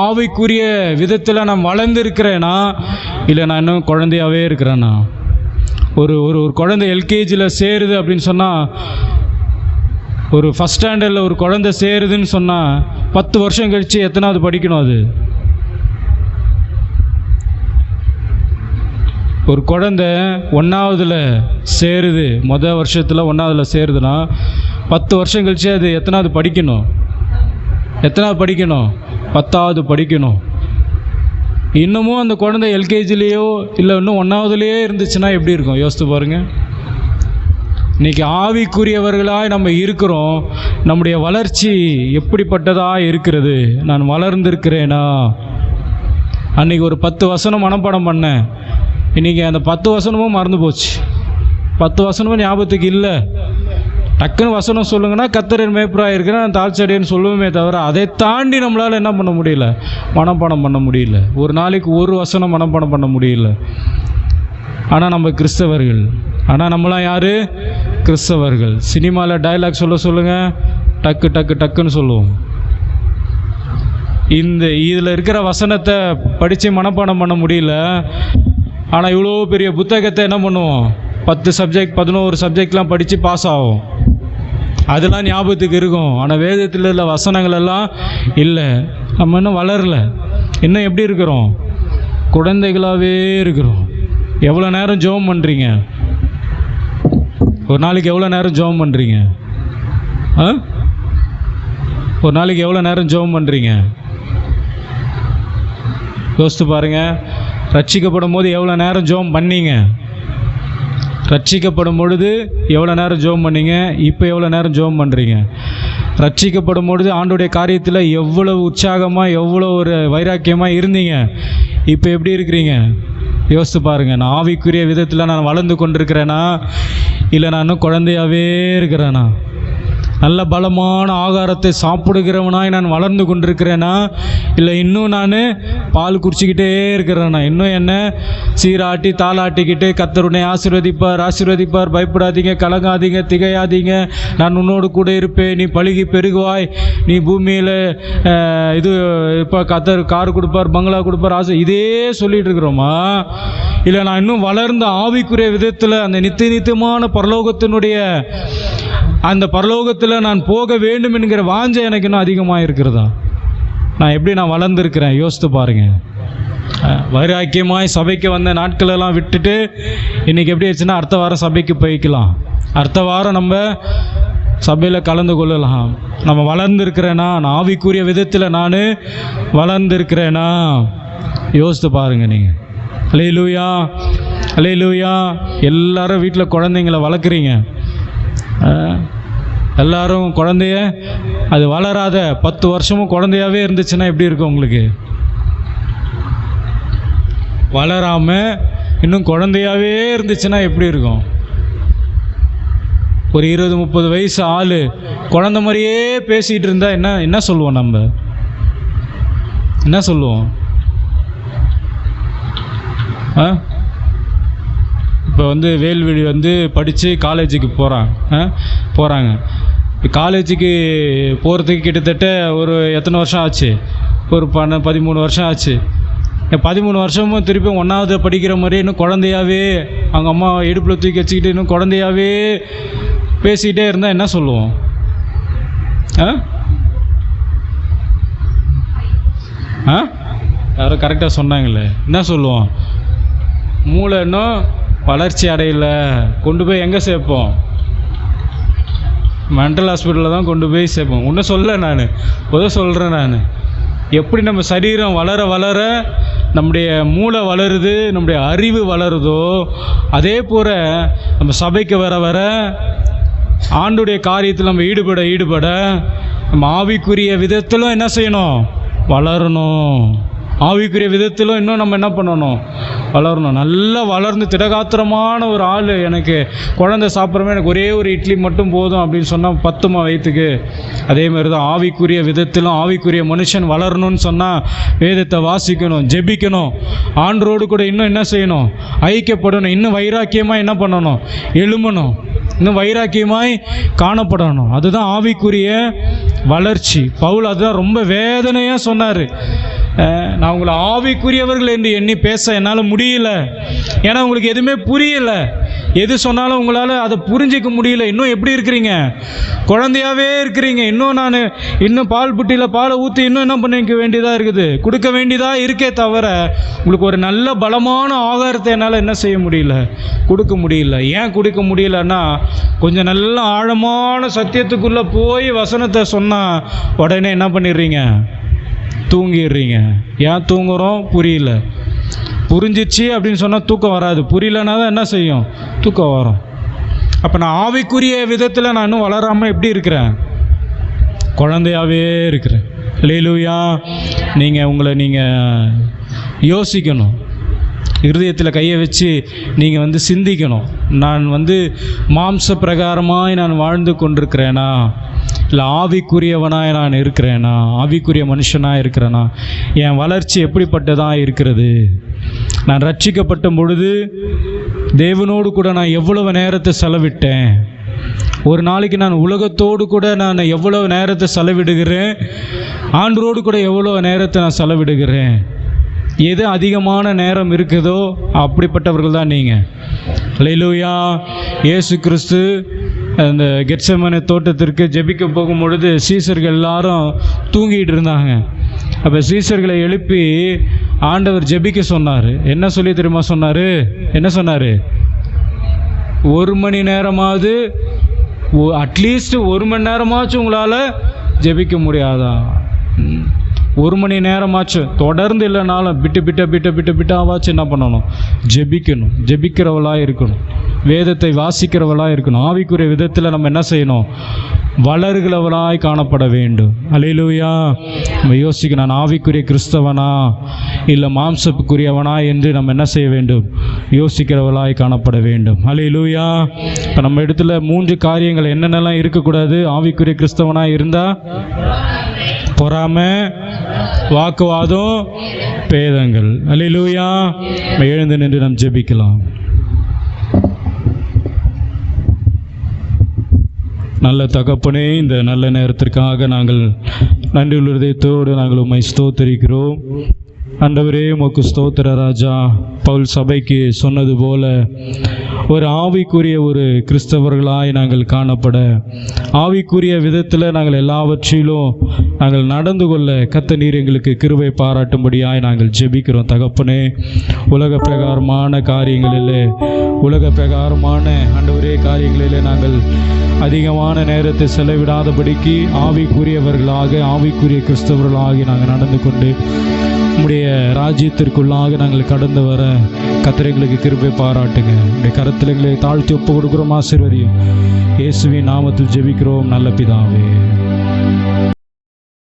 Speaker 1: ஆவிக்குரிய விதத்தில் நான் வளர்ந்துருக்கிறேன்னா இல்லை நான் இன்னும் குழந்தையாகவே இருக்கிறேன்னா? ஒரு ஒரு ஒரு குழந்தை எல்கேஜியில் சேருது அப்படின்னு சொன்னால், ஒரு ஃபஸ்ட் ஸ்டாண்டர்டில் ஒரு குழந்தை சேருதுன்னு சொன்னால் 10 வருஷம் கழித்து எத்தனாவது படிக்கணும்? அது ஒரு குழந்தை 1ஆவதுல சேருது, மொதல் வருஷத்தில் 1ஆவதுல சேருதுன்னா 10 வருஷம் கழித்து அது எத்தனாவது படிக்கணும்? 10ஆவது படிக்கணும். இன்னமும் அந்த குழந்தை எல்கேஜிலேயோ இல்லை இன்னும் 1ஆவதுலேயே இருந்துச்சுன்னா எப்படி இருக்கும்? யோசித்து பாருங்கள். இன்றைக்கி ஆவிக்குரியவர்களாக நம்ம இருக்கிறோம். நம்முடைய வளர்ச்சி எப்படிப்பட்டதாக இருக்கிறது? நான் வளர்ந்திருக்கிறேனா? அன்றைக்கி ஒரு 10 வசனம் மனப்பாடம் பண்ணேன், இன்றைக்கி அந்த 10 வசனமும் மறந்து போச்சு. 10 வசனமும் ஞாபகத்துக்கு இல்லை. டக்குன்னு வசனம் சொல்லுங்கன்னா கர்த்தர் மேய்ப்பராக இருக்கிறேன், நான் தாழ்ச்சடையன்னு சொல்லுவோமே தவிர அதை தாண்டி நம்மளால் என்ன பண்ண முடியல? மனப்பாடம் பண்ண முடியல. ஒரு நாளைக்கு ஒரு வசனம் மனப்பாடம் பண்ண முடியல. ஆனால் நம்ம கிறிஸ்தவர்கள். ஆனால் நம்மளாம் யார்? கிறிஸ்தவர்கள். சினிமாவில் டயலாக் சொல்லுங்கள், டக்கு டக்கு டக்குன்னு சொல்லுவோம். இதில் இருக்கிற வசனத்தை படித்து மனப்பாடம் பண்ண முடியல. ஆனால் இவ்வளோ பெரிய புத்தகத்தை என்ன பண்ணுவோம்? 10 சப்ஜெக்ட் 11 சப்ஜெக்ட்லாம் படித்து பாஸ் ஆகும். அதெல்லாம் ஞாபகத்துக்கு இருக்கும். ஆனால் வேதத்தில் உள்ள வசனங்கள் எல்லாம் இல்லை. நம்ம இன்னும் வளரல. இன்னும் எப்படி இருக்கிறோம்? குழந்தைகளாகவே இருக்கிறோம். எவ்வளோ நேரம் ஜெபம் பண்ணுறீங்க? ஒரு நாளைக்கு எவ்வளோ நேரம் ஜெபம் பண்ணுறீங்க? ஒரு நாளைக்கு எவ்வளோ நேரம் ஜெபம் பண்ணுறீங்க? யோசித்து பாருங்கள். ரட்சிக்கப்படும் போது எவ்வளோ நேரம் ஜெபம் பண்ணீங்க? ரட்சிக்கப்படும் பொழுது எவ்வளோ நேரம் ஜெபம் பண்ணீங்க? இப்போ எவ்வளோ நேரம் ஜெபம் பண்ணுறீங்க? ரட்சிக்கப்படும் பொழுது ஆண்டோடைய காரியத்தில் எவ்வளோ உற்சாகமாக, எவ்வளோ ஒரு வைராக்கியமாக இருந்தீங்க. இப்போ எப்படி இருக்கிறீங்க? யோசித்து பாருங்கள். நான் ஆவிக்குரிய விதத்தில் நான் வளர்ந்து கொண்டிருக்கிறேனா இல்லை நான் இன்னும் குழந்தையாகவே இருக்கிறேனா? நல்ல பலமான ஆகாரத்தை சாப்பிடுகிறவனாய் நான் வளர்ந்து கொண்டிருக்கிறேனா இல்லை இன்னும் நான் பால் குடிச்சிக்கிட்டே இருக்கிறேனா? இன்னும் என்ன சீராட்டி தாளாட்டிக்கிட்டு கர்த்தர் ஆசீர்வதிப்பார், பயப்படாதீங்க, கலங்காதீங்க, திகையாதீங்க, நான் உன்னோடு கூட இருப்பேன், நீ பழுகி பெருகுவாய், நீ பூமியில் இது இப்போ கர்த்தர் கார் கொடுப்பார், பங்களா கொடுப்பார், இதே சொல்லிகிட்டு இருக்கிறோமா? இல்லை நான் இன்னும் வளர்ந்த ஆவிக்குரிய விதத்தில் அந்த நித்தியமான பரலோகத்தினுடைய அந்த பரலோகத்தில் நான் போக வேண்டும் என்கிற வாஞ்சை எனக்கு இன்னும் அதிகமாக இருக்கிறதா? நான் வளர்ந்துருக்கிறேன்? யோசித்து பாருங்கள். வைராக்கியமாய் சபைக்கு வந்த நாட்களெல்லாம் விட்டுட்டு இன்றைக்கி எப்படி ஆச்சுன்னா அடுத்த வாரம் சபைக்கு போய்க்கலாம், அடுத்த வாரம் நம்ம சபையில் கலந்து கொள்ளலாம். நம்ம வளர்ந்துருக்கிறேனா? நான் ஆவிக்குரிய விதத்தில் நான் வளர்ந்துருக்கிறேனா? யோசித்து பாருங்கள் நீங்கள். அல்லேலூயா, அல்லேலூயா. எல்லாரும் வீட்டில் குழந்தைங்களை வளர்க்குறீங்க. எல்லாரும் குழந்தைய அது வளராத 10 வருஷமும் குழந்தையாகவே இருந்துச்சுன்னா எப்படி இருக்கும் உங்களுக்கு? வளராமல் இன்னும் குழந்தையாகவே இருந்துச்சுன்னா எப்படி இருக்கும்? ஒரு 20-30 வயசு ஆள் குழந்தை மாதிரியே பேசிகிட்டு இருந்தால் என்ன சொல்லுவோம்? நம்ம என்ன சொல்லுவோம்? இப்போ வேல்வெளி படித்து காலேஜுக்கு போகிறாங்க. இப்போ காலேஜுக்கு போகிறதுக்கு கிட்டத்தட்ட ஒரு எத்தனை வருஷம் ஆச்சு? ஒரு 13 வருஷம் ஆச்சு. 13 வருஷமும் திருப்பி 1ஆவது படிக்கிற மாதிரி இன்னும் குழந்தையாகவே அவங்க அம்மா இடுப்பில் தூக்கி வச்சுக்கிட்டு இன்னும் குழந்தையாகவே பேசிக்கிட்டே இருந்தால் என்ன சொல்லுவோம்? யாரும் கரெக்டாக சொன்னாங்களே, என்ன சொல்லுவோம்? மூளை இன்னும் வளர்ச்சி அடையலை. கொண்டு போய் எங்கே சேர்ப்போம்? மென்டல் ஹாஸ்பிட்டலில் தான் கொண்டு போய் சேர்ப்போம். ஒன்றும் சொல்ல, நான் சொல்கிறேன். நான் எப்படி நம்ம சரீரம் வளர வளர நம்முடைய மூளை வளருது, நம்முடைய அறிவு வளருதோ, அதே போல் நம்ம சபைக்கு வர வர ஆண்டுடைய காரியத்தில் நம்ம ஈடுபட நம்ம ஆவிக்குரிய விதத்திலும் என்ன செய்யணும்? வளரணும். ஆவிக்குரிய விதத்திலும் இன்னும் நம்ம என்ன பண்ணணும்? வளரணும். நல்லா வளர்ந்து திடகாத்திரமான ஒரு ஆள், எனக்கு குழந்தை சாப்பிட்றமே எனக்கு ஒரே ஒரு இட்லி மட்டும் போதும் அப்படின்னு சொன்னால் பத்துமா வயிற்றுக்கு? அதே மாதிரி தான் ஆவிக்குரிய விதத்திலும் ஆவிக்குரிய மனுஷன் வளரணும்னு சொன்னால் வேதத்தை வாசிக்கணும், ஜெபிக்கணும், ஆண்டரோடு கூட இன்னும் என்ன செய்யணும்? ஐக்கியப்படணும், இன்னும் வைராக்கியமாக என்ன பண்ணணும்? எழுமணும், இன்னும் வைராக்கியமாய் காணப்படணும். அதுதான் ஆவிக்குரிய வளர்ச்சி. பவுல் அதுதான் ரொம்ப வேதனையாக சொன்னார். நான் உங்களை ஆவிக்குரியவர்கள் என்று எண்ணி பேச என்னால் முடியல. ஏன்னா உங்களுக்கு எதுவுமே புரியல. எது சொன்னாலும் உங்களால் அதை புரிஞ்சிக்க முடியல. இன்னும் எப்படி இருக்கிறீங்க? குழந்தையாகவே இருக்கிறீங்க. இன்னும் பால் புட்டியில் பாலை ஊற்றி இன்னும் என்ன பண்ணிக்க வேண்டியதாக இருக்குது, கொடுக்க வேண்டியதாக இருக்கே தவிர உங்களுக்கு ஒரு நல்ல பலமான ஆகாரத்தை என்னால் என்ன செய்ய முடியல? கொடுக்க முடியல. ஏன் கொடுக்க முடியலன்னா, கொஞ்சம் நல்ல ஆழமான சத்தியத்துக்குள்ளே போய் வசனத்தை சொன்னால் உடனே என்ன பண்ணிடுறீங்க? தூங்கிடுறீங்க. ஏன் தூங்குறோம்? புரியல. புரிஞ்சிச்சு அப்படின்னு சொன்னால் தூக்கம் வராது. புரியலன்னா தான் என்ன செய்யும்? தூக்கம் வரும். அப்போ நான் ஆவிக்குரிய விதத்தில் நான் இன்னும் வளராமல் எப்படி இருக்கிறேன்? குழந்தையாகவே இருக்கிறேன். அல்லேலூயா. உங்களை நீங்கள் யோசிக்கணும், இருதயத்தில் கையை வச்சு நீங்கள் சிந்திக்கணும். நான் மாம்ச பிரகாரமாய் நான் வாழ்ந்து கொண்டிருக்கிறேனா, இல்லை ஆவிக்குரியவனாய் நான் இருக்கிறேனா, ஆவிக்குரிய மனுஷனாக இருக்கிறேனா? என் வளர்ச்சி எப்படிப்பட்டதாக இருக்கிறது? நான் ரட்சிக்கப்பட்ட பொழுது தேவனோடு கூட நான் எவ்வளவு நேரத்தை செலவிட்டேன்? ஒரு நாளைக்கு நான் உலகத்தோடு கூட நான் எவ்வளவு நேரத்தை செலவிடுகிறேன்? ஆண்டரோடு கூட எவ்வளோ நேரத்தை நான் செலவிடுகிறேன்? எது அதிகமான நேரம் இருக்குதோ அப்படிப்பட்டவர்கள் தான் நீங்கள். அல்லேலூயா. இயேசு கிறிஸ்து அந்த கெத்செமனே தோட்டத்திற்கு ஜெபிக்க போகும் பொழுது சீசர்கள் எல்லாரும் தூங்கிட்டு இருந்தாங்க. அப்போ சீசர்களை எழுப்பி ஆண்டவர் ஜெபிக்க சொன்னார். என்ன சொல்லி தெரியுமா சொன்னார்? என்ன சொன்னார்? 1 மணி நேரமாவது, அட்லீஸ்ட் 1 மணி நேரமாச்சும் உங்களால் ஜெபிக்க முடியாதா? 1 மணி நேரமாச்சும் தொடர்ந்து இல்லைனாலும் பிட்டாவாச்சும் என்ன பண்ணணும்? ஜெபிக்கணும். ஜெபிக்கிறவளாக இருக்கணும். வேதத்தை வாசிக்கிறவளாக இருக்கணும். ஆவிக்குரிய விதத்தில் நம்ம என்ன செய்யணும்? வளர்கிறவளாய் காணப்பட வேண்டும். அல்லேலூயா. நம்ம யோசிக்கணும், நான் ஆவிக்குரிய கிறிஸ்தவனா இல்லை மாம்சப்புக்குரியவனா என்று நம்ம என்ன செய்ய வேண்டும்? யோசிக்கிறவளாய் காணப்பட வேண்டும். அல்லேலூயா. இப்போ நம்ம இடத்துல 3 காரியங்கள் என்னென்னலாம் இருக்கக்கூடாது ஆவிக்குரிய கிறிஸ்தவனாக இருந்தால்? பொறாமை, வாக்குவாதம், பேதங்கள். அல்லேலூயா. எழுந்து நின்று நாம் ஜெபிக்கலாம். நல்ல தகப்பனே, இந்த நல்ல நேரத்திற்காக நாங்கள் நன்றியுள்ள இதயத்தோடு நாங்கள் உம்மை ஸ்தோத்திரிக்கிறோம். ஆண்டவரே, உமக்கு ஸ்தோத்திர ராஜா. பவுல் சபைக்கு சொன்னது போல ஒரு ஆவிக்குரிய ஒரு கிறிஸ்தவர்களாய் நாங்கள் காணப்பட, ஆவிக்குரிய விதத்தில் நாங்கள் எல்லாவற்றிலும் நாங்கள் நடந்து கொள்ள கர்த்தர் நீர் எங்களுக்கு கிருபை பாராட்டும்படியாய் நாங்கள் ஜெபிக்கிறோம். தகப்பனே, உலக பிரகாரமான காரியங்களிலே, உலக பிரகாரமான ஆண்டவரே காரியங்களிலே நாங்கள் அதிகமான நேரத்தை செலவிடாதபடிக்கு ஆவிக்குரியவர்களாக, ஆவிக்குரிய கிறிஸ்தவர்களாகி நாங்கள் நடந்து கொண்டு உம்முடைய ராஜ்யத்திற்குள்ளாக நாங்கள் கடந்து வர கர்த்தர் எங்களுக்கு கிருபை பாராட்டுங்க. உடைய கரத்தில் எங்களை தாழ்த்தி ஒப்பு கொடுக்குறோம். ஆசீர்வதியும். இயேசுவின் நாமத்தில் ஜெபிக்கிறோம் நல்ல பிதாவே.